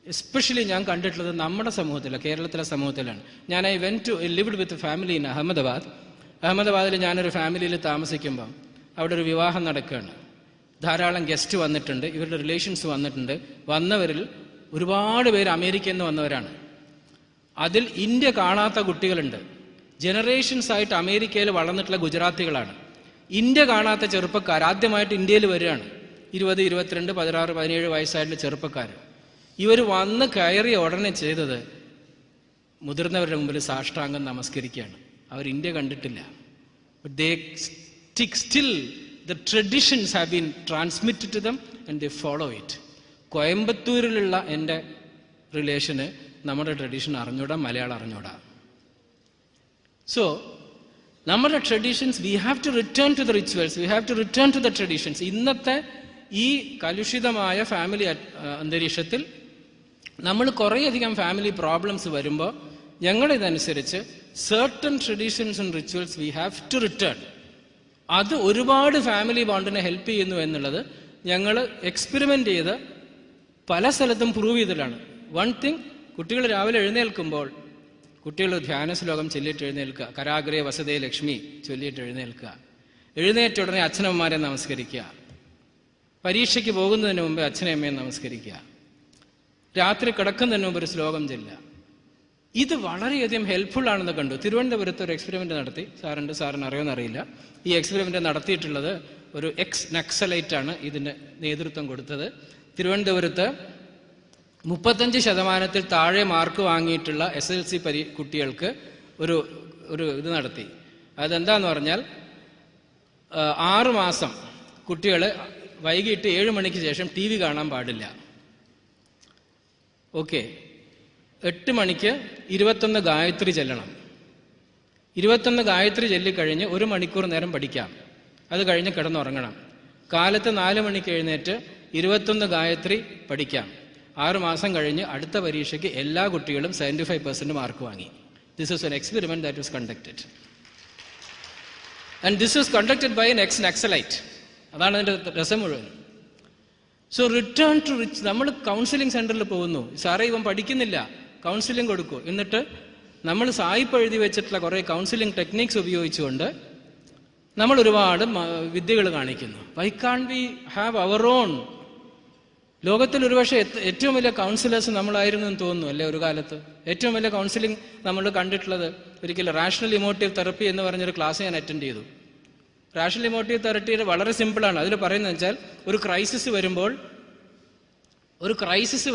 എസ്പെഷ്യലി ഞാൻ കണ്ടിട്ടുള്ളത് നമ്മുടെ സമൂഹത്തിലാണ്, കേരളത്തിലെ സമൂഹത്തിലാണ്. ഞാൻ ലിവ്ഡ് വിത്ത് ഫാമിലി ഇൻ അഹമ്മദാബാദിൽ ഞാനൊരു ഫാമിലിയിൽ താമസിക്കുമ്പോൾ അവിടെ ഒരു വിവാഹം നടക്കുകയാണ്. ധാരാളം ഗസ്റ്റ് വന്നിട്ടുണ്ട്, ഇവരുടെ റിലേഷൻസ് വന്നിട്ടുണ്ട്. വന്നവരിൽ ഒരുപാട് പേര് അമേരിക്കയിൽ നിന്ന് വന്നവരാണ്. അതിൽ ഇന്ത്യ കാണാത്ത കുട്ടികളുണ്ട്. ജനറേഷൻസ് ആയിട്ട് അമേരിക്കയിൽ വളർന്നിട്ടുള്ള ഗുജറാത്തികളാണ്. ഇന്ത്യ കാണാത്ത ചെറുപ്പക്കാർ ആദ്യമായിട്ട് ഇന്ത്യയിൽ വരികയാണ്. 20, 22, 16, 17 വയസ്സായിട്ടുള്ള ചെറുപ്പക്കാർ. ഇവർ വന്ന് കയറിയ ഉടനെ ചെയ്തത് മുതിർന്നവരുടെ മുമ്പിൽ സാഷ്ടാംഗം നമസ്കരിക്കുകയാണ്. അവർ ഇന്ത്യ കണ്ടിട്ടില്ല. But they still the traditions have been transmitted to them and they follow it. കോയമ്പത്തൂരിലുള്ള എൻ്റെ റിലേഷന് നമ്മുടെ ട്രഡീഷൻ അറിഞ്ഞൂടാ, മലയാളം അറിഞ്ഞൂടാ. സോ നമ്മുടെ traditions, we have to return to the rituals, we have to return to the traditions. ഇന്നത്തെ ഈ കലുഷിതമായ family അന്തരീക്ഷത്തിൽ നമ്മൾ കുറേയധികം ഫാമിലി പ്രോബ്ലംസ് വരുമ്പോൾ ഞങ്ങളിതനുസരിച്ച് certain traditions and rituals we have to return. അത് ഒരുപാട് ഫാമിലി ബോണ്ടിനെ ഹെൽപ്പ് ചെയ്യുന്നു എന്നുള്ളത് ഞങ്ങൾ എക്സ്പെരിമെൻ്റ് ചെയ്ത് പല സ്ഥലത്തും പ്രൂവ് ചെയ്തിട്ടാണ്. വൺ തിങ്, കുട്ടികൾ രാവിലെ എഴുന്നേൽക്കുമ്പോൾ കുട്ടികൾ ധ്യാന ശ്ലോകം ചൊല്ലിയിട്ട് എഴുന്നേൽക്കുക, കരാഗ്രേ വസതേ ലക്ഷ്മി ചൊല്ലിയിട്ട് എഴുന്നേൽക്കുക. എഴുന്നേറ്റ ഉടനെ അച്ഛനമ്മമാരെ നമസ്കരിക്കുക. പരീക്ഷയ്ക്ക് പോകുന്നതിന് മുമ്പ് അച്ഛനെ അമ്മയെ നമസ്കരിക്കുക. രാത്രി കിടക്കുന്നതിന് മുമ്പ് ഒരു ശ്ലോകം ചൊല്ലുക. ഇത് വളരെയധികം ഹെൽപ്ഫുൾ ആണെന്ന് കണ്ടു. തിരുവനന്തപുരത്ത് ഒരു എക്സ്പെരിമെൻ്റ് നടത്തി. സാറിന് അറിയുമെന്നറിയില്ല. ഈ എക്സ്പെരിമെൻ്റ് നടത്തിയിട്ടുള്ളത് ഒരു നക്സലൈറ്റാണ് ഇതിന് നേതൃത്വം കൊടുത്തത്. തിരുവനന്തപുരത്ത് 35% താഴെ മാർക്ക് വാങ്ങിയിട്ടുള്ള SLC കുട്ടികൾക്ക് ഒരു ഇത് നടത്തി. അതെന്താന്ന് പറഞ്ഞാൽ 6 മാസം കുട്ടികൾ വൈകിട്ട് 7 മണിക്ക് ശേഷം TV കാണാൻ പാടില്ല. ഓക്കെ, 8 മണിക്ക് 21 ഗായത്രി ചെല്ലണം. 21 ഗായത്രി ചൊല്ലിക്കഴിഞ്ഞ് 1 മണിക്കൂർ നേരം പഠിക്കാം. അത് കഴിഞ്ഞ് കിടന്നുറങ്ങണം. കാലത്ത് 4 മണിക്ക് എഴുന്നേറ്റ് 21 ഗായത്രി പഠിക്കാം. 6 മാസം കഴിഞ്ഞ് അടുത്ത പരീക്ഷയ്ക്ക് എല്ലാ കുട്ടികളും 75% മാർക്ക് വാങ്ങി. This is N experiment that was conducted. And this was conducted by N എക്സ്-നക്സലൈറ്റ്. അതാണ് അതിൻ്റെ രസം മുഴുവൻ. So return to rich. നമ്മൾ കൗൺസിലിംഗ് സെന്ററിൽ പോകുന്നു, സാറേ ഇവൻ പഠിക്കുന്നില്ല, കൗൺസിലിംഗ് കൊടുക്കൂ. എന്നിട്ട് നമ്മൾ സായിപ്പ് എഴുതി വെച്ചിട്ടുള്ള കുറേ കൗൺസിലിംഗ് ടെക്നിക്സ് ഉപയോഗിച്ചുകൊണ്ട് നമ്മൾ ഒരുപാട് വിദ്യകൾ കാണിക്കുന്നു. Why can't we have our own? ലോകത്തിൽ ഒരുപക്ഷെ ഏറ്റവും വലിയ കൗൺസിലേഴ്സ് നമ്മളായിരുന്നു എന്ന് തോന്നുന്നു അല്ലേ ഒരു കാലത്ത്. ഏറ്റവും വലിയ കൗൺസിലിംഗ് നമ്മൾ കണ്ടിട്ടുള്ളത് ഒരിക്കലും റാഷണൽ ഇമോട്ടീവ് തെറപ്പി എന്ന് പറഞ്ഞൊരു ക്ലാസ് ഞാൻ അറ്റൻഡ് ചെയ്തു. റാഷണൽ ഇമോട്ടീവ് തെറപ്പിയുടെ വളരെ സിമ്പിളാണ്. അതിൽ പറയുന്നത് വെച്ചാൽ ഒരു ക്രൈസിസ്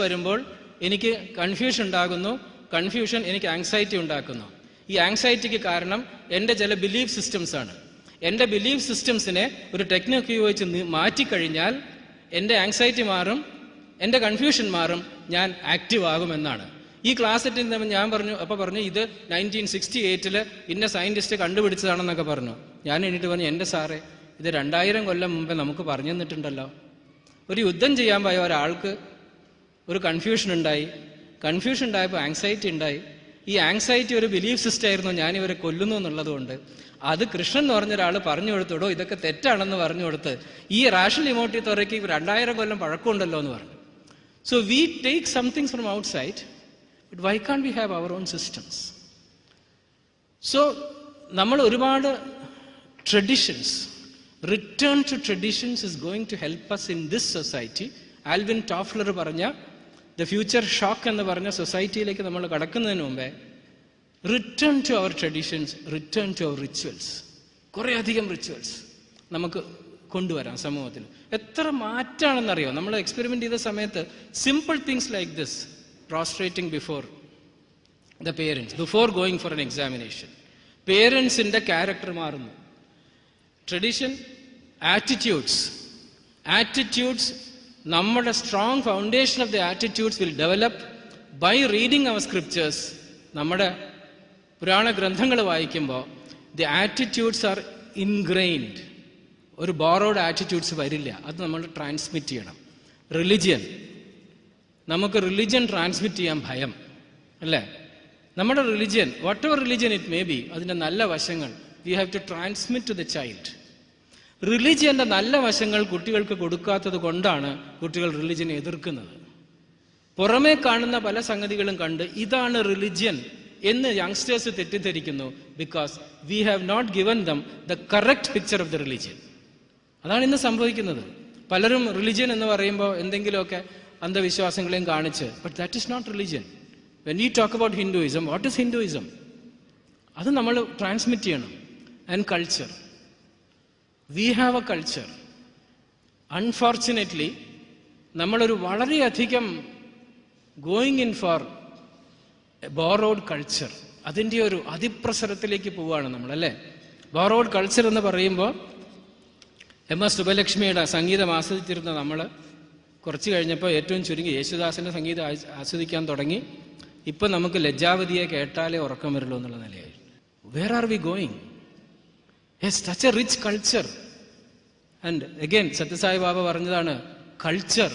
വരുമ്പോൾ എനിക്ക് കൺഫ്യൂഷൻ ഉണ്ടാകുന്നു, കൺഫ്യൂഷൻ എനിക്ക് ആങ്സൈറ്റി ഉണ്ടാക്കുന്നു. ഈ ആങ്സൈറ്റിക്ക് കാരണം എൻ്റെ ചില ബിലീഫ് സിസ്റ്റംസ് ആണ്. എൻ്റെ ബിലീഫ് സിസ്റ്റംസിനെ ഒരു ടെക്നിക്ക് ഉപയോഗിച്ച് മാറ്റിക്കഴിഞ്ഞാൽ എൻ്റെ ആങ്സൈറ്റി മാറും, എൻ്റെ കൺഫ്യൂഷൻ മാറും, ഞാൻ ആക്റ്റീവ് ആകുമെന്നാണ്. ഈ ക്ലാസ് അറ്റൻഡ് ഞാൻ പറഞ്ഞു ഇത് 1968 ഇന്ന സയൻറ്റിസ്റ്റ് കണ്ടുപിടിച്ചതാണെന്നൊക്കെ പറഞ്ഞു. ഞാൻ എന്നിട്ട് പറഞ്ഞു, എൻ്റെ സാറേ ഇത് 2000 കൊല്ലം മുമ്പേ നമുക്ക് പറഞ്ഞു തന്നിട്ടുണ്ടല്ലോ. ഒരു യുദ്ധം ചെയ്യാൻ പോയ ഒരാൾക്ക് ഒരു കൺഫ്യൂഷൻ ഉണ്ടായപ്പോൾ ആങ്സൈറ്റി ഉണ്ടായി. ഈ ആങ്സൈറ്റി ഒരു ബിലീഫ് സിസ്റ്റം ആയിരുന്നു, ഞാനിവരെ കൊല്ലുന്നു എന്നുള്ളതുകൊണ്ട് അത് കൃഷ്ണൻ എന്ന് പറഞ്ഞ ഒരാൾ പറഞ്ഞു കൊടുത്തോടോ ഇതൊക്കെ തെറ്റാണെന്ന് പറഞ്ഞു കൊടുത്ത് ഈ റാഷണൽ ഇമോട്ടീവ് തെറപ്പിക്ക് 2000 കൊല്ലം പഴക്കമുണ്ടല്ലോ എന്ന് പറഞ്ഞു. So we take somethings from outside, but why can't we have our own systems? So നമ്മൾ ഒരുപാട് traditions, return to traditions is going to help us in this society. Alvin Toffler പറഞ്ഞ the future shock എന്ന് പറഞ്ഞ സൊസൈറ്റിയിലേക്ക് നമ്മൾ കടക്കുന്നതിന് മുമ്പേ return to our traditions, return to our rituals. കുറേയധികം rituals നമുക്ക് കൊണ്ടുവരാം സമൂഹത്തിൽ. എത്ര മാറ്റാണെന്നറിയോ നമ്മൾ എക്സ്പെരിമെന്റ് ചെയ്ത സമയത്ത്. Simple things like this, prostrating before the parents before going for an examination. പേരൻസിന്റെ ക്യാരക്ടർ മാറുന്നു. ട്രഡീഷൻ, ആറ്റിറ്റ്യൂഡ്സ് നമ്മുടെ strong foundation of the attitudes will develop by reading our scriptures. നമ്മുടെ പുരാണ ഗ്രന്ഥങ്ങൾ വായിക്കുമ്പോൾ ദി ആറ്റിറ്റ്യൂഡ്സ് ആർ ഇൻഗ്രെയിൻഡ്. ഒരു borrowed attitudes വരില്ല. അത് നമ്മൾ ട്രാൻസ്മിറ്റ് ചെയ്യണം. നമുക്ക് റിലിജ്യൻ ട്രാൻസ്മിറ്റ് ചെയ്യാൻ ഭയം അല്ലേ? നമ്മുടെ religion, whatever religion it may be, അതിൻ്റെ നല്ല വശങ്ങൾ we have to transmit to the child. റിലിജ്യൻ്റെ നല്ല വശങ്ങൾ കുട്ടികൾക്ക് കൊടുക്കാത്തത് കൊണ്ടാണ് കുട്ടികൾ റിലിജ്യനെ എതിർക്കുന്നത്. പുറമേ കാണുന്ന പല സംഗതികളും കണ്ട് ഇതാണ് റിലിജ്യൻ എന്ന് യങ്സ്റ്റേഴ്സ് തെറ്റിദ്ധരിക്കുന്നു. Because we have not given them the correct picture of the religion. അതാണ് ഇന്ന് സംഭവിക്കുന്നത്. പലരും റിലിജ്യൻ എന്ന് പറയുമ്പോൾ എന്തെങ്കിലുമൊക്കെ അന്ധവിശ്വാസങ്ങളെയും കാണിച്ച്, but that is not religion. When we talk about Hinduism, what is Hinduism? അത് നമ്മൾ ട്രാൻസ്മിറ്റ് ചെയ്യണം. And culture, we have a culture. Unfortunately നമ്മളൊരു വളരെയധികം going in for borrowed culture, അതിൻ്റെ ഒരു അതിപ്രസരത്തിലേക്ക് പോവുകയാണ് നമ്മൾ അല്ലേ? ബോറോഡ് കൾച്ചർ എന്ന് പറയുമ്പോൾ MS സുബലക്ഷ്മിയുടെ സംഗീതം ആസ്വദിച്ചിരുന്ന നമ്മൾ കുറച്ച് കഴിഞ്ഞപ്പോൾ ഏറ്റവും ചുരുങ്ങി യേശുദാസിൻ്റെ സംഗീതം ആസ്വദിക്കാൻ തുടങ്ങി. ഇപ്പം നമുക്ക് ലജ്ജാവതിയെ കേട്ടാലേ ഉറക്കം വരുള്ളൂ എന്നുള്ള നിലയായി. Where are we going? Yes, such a rich culture. And again Sathya Sai Baba പറഞ്ഞതാണ്, culture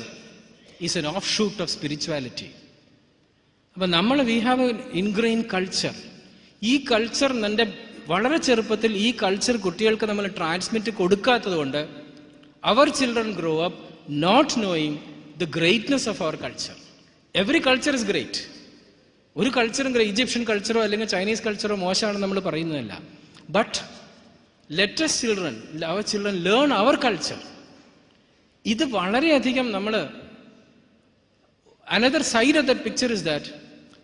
is an offshoot of spirituality. അപ്പം നമ്മൾ we have a ingrain culture. ഈ കൾച്ചർ എൻ്റെ വളരെ ചെറുപ്പത്തിൽ ഈ കൾച്ചർ കുട്ടികൾക്ക് നമ്മൾ ട്രാൻസ്മിറ്റ് കൊടുക്കാത്തത് കൊണ്ട് our children grow up not knowing the greatness of our culture. Every culture is great. ഒരു കൾച്ചറും ഈജിപ്ഷ്യൻ കൾച്ചറോ അല്ലെങ്കിൽ ചൈനീസ് കൾച്ചറോ മോശമാണെന്ന് നമ്മൾ പറയുന്നതല്ല. But let us children, our children learn our culture. ഇത് വളരെയധികം നമ്മൾ another side of that picture is that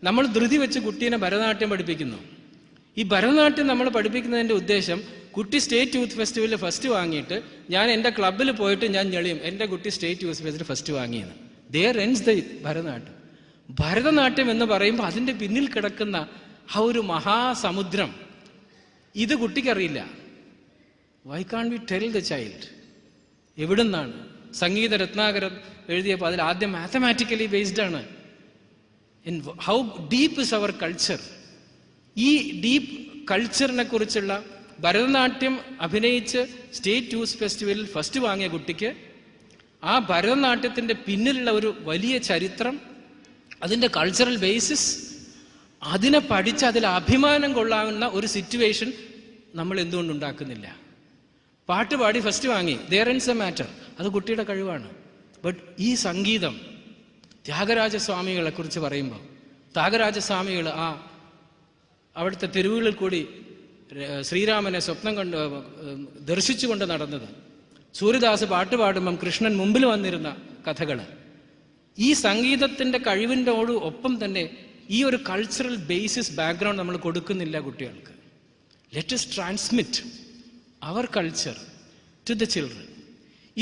നമ്മൾ ധൃതി വെച്ച് കുട്ടീനെ ഭരതനാട്യം പഠിപ്പിക്കുന്നു. ഈ ഭരതനാട്യം നമ്മൾ പഠിപ്പിക്കുന്നതിൻ്റെ ഉദ്ദേശം കുട്ടി സ്റ്റേറ്റ് യൂത്ത് ഫെസ്റ്റിവലിൽ ഫസ്റ്റ് വാങ്ങിയിട്ട് ഞാൻ എൻ്റെ ക്ലബ്ബിൽ പോയിട്ട് ഞാൻ ഞെളിയും എൻ്റെ കുട്ടി സ്റ്റേറ്റ് യൂത്ത് ഫെസ്റ്റിവൽ ഫസ്റ്റ് വാങ്ങിയെന്ന്. there ends the Bharatanatyam. Bharatanatyam എന്ന് പറയുമ്പോൾ അതിൻ്റെ പിന്നിൽ കിടക്കുന്ന ആ ഒരു മഹാസമുദ്രം ഇത് കുട്ടിക്കറിയില്ല. Why can't we tell the child? എവിടുന്നാണ്? സംഗീത രത്നാകരം എഴുതിയപ്പോൾ അതിൽ ആദ്യം മാത്തമാറ്റിക്കലി ബേസ്ഡ് ആണ്. In how deep is our culture. ഈ ഡീപ്പ് കൾച്ചറിനെ കുറിച്ചുള്ള ഭരതനാട്യം അഭിനയിച്ച് സ്റ്റേറ്റ് യൂത്ത് ഫെസ്റ്റിവലിൽ ഫസ്റ്റ് വാങ്ങിയ കുട്ടിക്ക് ആ ഭരതനാട്യത്തിൻ്റെ പിന്നിലുള്ള ഒരു വലിയ ചരിത്രം, അതിൻ്റെ കൾച്ചറൽ ബേസിസ്, അതിനെ പഠിച്ച് അതിൽ അഭിമാനം കൊള്ളാവുന്ന ഒരു സിറ്റുവേഷൻ നമ്മൾ എന്തുകൊണ്ടുണ്ടാക്കുന്നില്ല? പാട്ട് പാടി ഫസ്റ്റ് വാങ്ങി, there ends the matter. അത് കുട്ടിയുടെ കഴിവാണ്. ബട്ട് ഈ സംഗീതം, ത്യാഗരാജസ്വാമികളെ കുറിച്ച് പറയുമ്പോൾ, ത്യാഗരാജസ്വാമികൾ അവിടുത്തെ തെരുവുകളിൽ കൂടി ശ്രീരാമനെ സ്വപ്നം കണ്ട് ദർശിച്ചുകൊണ്ട് നടന്നത്, സൂര്യദാസ് പാട്ട് പാടുമ്പം കൃഷ്ണൻ മുമ്പിൽ വന്നിരുന്ന കഥകൾ, ഈ സംഗീതത്തിൻ്റെ കഴിവിൻ്റെ ഒപ്പം തന്നെ ഈ ഒരു കൾച്ചറൽ ബേസിസ് ബാക്ക്ഗ്രൗണ്ട് നമ്മൾ കൊടുക്കുന്നില്ല കുട്ടികൾക്ക്. Let us transmit our culture to the children.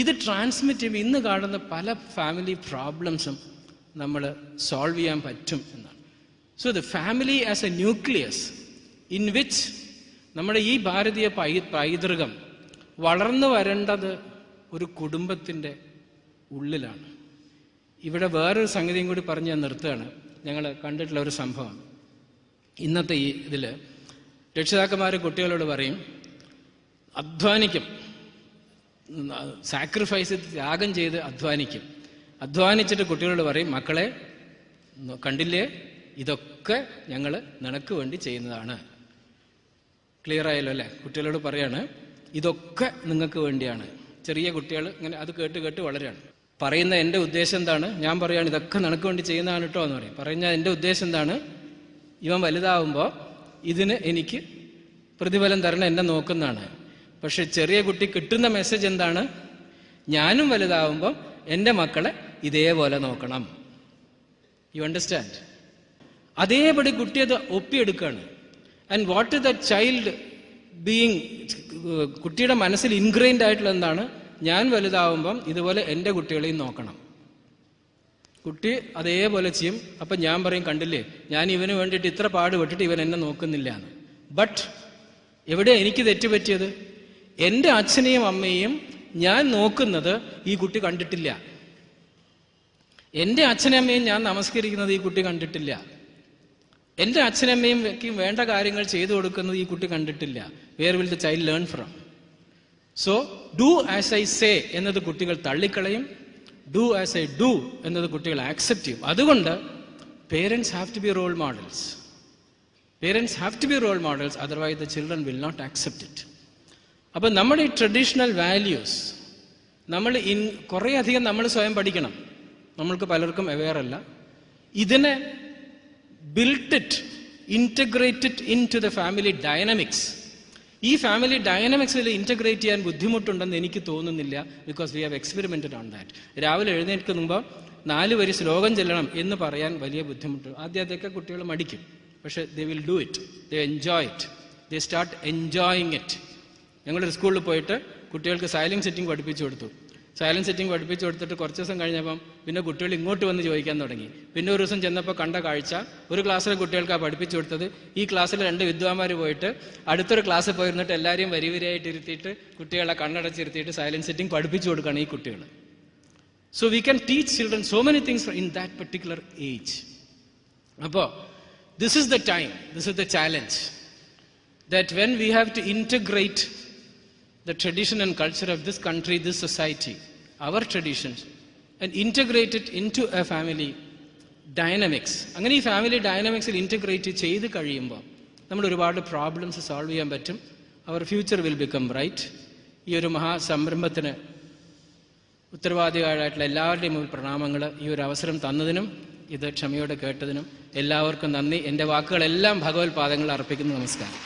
ഇത് ട്രാൻസ്മിറ്റ് ചെയ്യുമ്പോൾ ഇന്ന് കാണുന്ന പല ഫാമിലി പ്രോബ്ലംസും നമ്മൾ സോൾവ് ചെയ്യാൻ പറ്റും എന്നാണ്. So the family as A nucleus in which നമ്മുടെ ഈ ഭാരതീയ പൈതൃകം വളർന്നു വരേണ്ടത് ഒരു കുടുംബത്തിൻ്റെ ഉള്ളിലാണ്. ഇവിടെ വേറൊരു സംഗതിയും കൂടി പറഞ്ഞ് ഞാൻ നിർത്തുകയാണ്. ഞങ്ങൾ കണ്ടിട്ടുള്ള ഒരു സംഭവം, ഇന്നത്തെ ഈ ഇതിൽ രക്ഷിതാക്കന്മാർ കുട്ടികളോട് പറയും, അധ്വാനിക്കും, സാക്രിഫൈസ് ത്യാഗം ചെയ്ത് അധ്വാനിച്ചിട്ട് കുട്ടികളോട് പറയും, മക്കളെ കണ്ടില്ലേ, ഇതൊക്കെ ഞങ്ങൾ നിനക്ക് വേണ്ടി ചെയ്യുന്നതാണ്. ക്ലിയർ ആയല്ലോ അല്ലേ? കുട്ടികളോട് പറയാണ്, ഇതൊക്കെ നിങ്ങൾക്ക് വേണ്ടിയാണ്. ചെറിയ കുട്ടികൾ ഇങ്ങനെ അത് കേട്ട് വളരെയാണ്. പറയുന്ന എൻ്റെ ഉദ്ദേശം എന്താണ്? ഞാൻ പറയുകയാണ് ഇതൊക്കെ നിനക്ക് വേണ്ടി ചെയ്യുന്നതാണ് കേട്ടോ എന്ന് പറയും. പറയുന്ന എൻ്റെ ഉദ്ദേശം എന്താണ്? ഇവൻ വലുതാവുമ്പോൾ ഇതിന് എനിക്ക് പ്രതിഫലം തരണം, എന്നെ നോക്കുന്നതാണ്. പക്ഷെ ചെറിയ കുട്ടി കിട്ടുന്ന മെസ്സേജ് എന്താണ്? ഞാനും വലുതാവുമ്പോൾ എൻ്റെ മക്കളെ ഇതേപോലെ നോക്കണം. You understand? അതേപടി കുട്ടി അത് ഒപ്പിയെടുക്കുകയാണ്. And what is the child being, കുട്ടിയുടെ മനസ്സിൽ ഇൻഗ്രെയിൻഡ് ആയിട്ടുള്ള എന്താണ്? ഞാൻ വലുതാവുമ്പം ഇതുപോലെ എൻ്റെ കുട്ടികളെയും നോക്കണം. കുട്ടി അതേപോലെ ചെയ്യും. അപ്പം ഞാൻ പറയും, കണ്ടില്ലേ, ഞാൻ ഇവന് വേണ്ടിയിട്ട് ഇത്ര പാടുപെട്ടിട്ട് ഇവൻ എന്നെ നോക്കുന്നില്ല എന്ന്. ബട്ട് എവിടെ എനിക്ക് തെറ്റുപറ്റിയത്? എൻ്റെ അച്ഛനെയും അമ്മയെയും ഞാൻ നോക്കുന്നത് ഈ കുട്ടി കണ്ടിട്ടില്ല. എൻ്റെ അച്ഛനമ്മയും ഞാൻ നമസ്കരിക്കുന്നത് ഈ കുട്ടി കണ്ടിട്ടില്ല. എൻ്റെ അച്ഛനമ്മയും വേണ്ട കാര്യങ്ങൾ ചെയ്തു കൊടുക്കുന്നത് ഈ കുട്ടി കണ്ടിട്ടില്ല. Where will the child learn from? So do as I say എന്നത് കുട്ടികൾ തള്ളിക്കളയും. ഡു ആസ് ഐ ഡു എന്നത് കുട്ടികൾ ആക്സെപ്റ്റ് ചെയ്യും. അതുകൊണ്ട് parents have to be role models. Parents have to be role models, otherwise the children will not accept it. അപ്പം നമ്മുടെ ഈ ട്രഡീഷണൽ വാല്യൂസ് നമ്മൾ കുറേ അധികം നമ്മൾ സ്വയം പഠിക്കണം. നമ്മൾക്ക് പലർക്കും അവെയർ അല്ല. ഇതിനെ built it, integrated into the family dynamics. ഈ ഫാമിലി ഡൈനാമിക്സിൽ ഇൻറ്റഗ്രേറ്റ് ചെയ്യാൻ ബുദ്ധിമുട്ടുണ്ടെന്ന് എനിക്ക് തോന്നുന്നില്ല. Because we have experimented on that. രാവിലെ എഴുന്നേൽക്കുമ്പോൾ 4 വരി ശ്ലോകം ചെല്ലണം എന്ന് പറയാൻ വലിയ ബുദ്ധിമുട്ട്. ആദ്യമൊക്കെ കുട്ടികൾ മടിക്കും. പക്ഷേ they will do it. They enjoy it. They start enjoying it. ഞങ്ങളൊരു സ്കൂളിൽ പോയിട്ട് കുട്ടികൾക്ക് സൈലൻസ് സെറ്റിംഗ് പഠിപ്പിച്ചു കൊടുത്തു. സൈലൻസ് സെറ്റിംഗ് പഠിപ്പിച്ചു കൊടുത്തിട്ട് കുറച്ച് ദിവസം കഴിഞ്ഞപ്പം പിന്നെ കുട്ടികൾ ഇങ്ങോട്ട് വന്ന് ചോദിക്കാൻ തുടങ്ങി. പിന്നെ ഒരു ദിവസം ചെന്നപ്പോൾ കണ്ട കാഴ്ച, ഒരു ക്ലാസ്സിലെ കുട്ടികൾക്കാണ് പഠിപ്പിച്ചു കൊടുത്തത്. ഈ ക്ലാസ്സിൽ 2 വിദ്വാന്മാർ പോയിട്ട് അടുത്തൊരു ക്ലാസ്സിൽ പോയിരുന്നിട്ട് എല്ലാവരെയും വരിവരിയായിട്ട് ഇരുത്തിയിട്ട് കുട്ടികളെ കണ്ണടച്ചിരുത്തിയിട്ട് സൈലൻസ് സെറ്റിംഗ് പഠിപ്പിച്ചു കൊടുക്കുകയാണ് ഈ കുട്ടികൾ. So we can teach children so many things in that particular age. അപ്പോൾ this is the time, this is the challenge, that when we have to integrate the tradition and culture of this country, this society, our traditions, and integrate it into a family dynamics. അങ്ങനെ ഈ family ഡൈനാമിക്സിൽ integrate ചെയ്ത് കഴിയുമ്പോൾ നമ്മൾ ഒരുപാട് problems solve ചെയ്യാൻ പറ്റും. Our future will become bright. ഈ ഒരു മഹാസംരംഭത്തിന് ഉത്തരവാദികളായിട്ടുള്ള എല്ലാവരുടെയും മുമ്പിൽ പ്രണാമങ്ങൾ. ഈ ഒരു അവസരം തന്നതിനും ഇത് ക്ഷമയോടെ കേട്ടതിനും എല്ലാവർക്കും നന്ദി. എൻ്റെ വാക്കുകളെല്ലാം ഭഗവത് പാദങ്ങളിൽ അർപ്പിക്കുന്നു. നമസ്കാരം.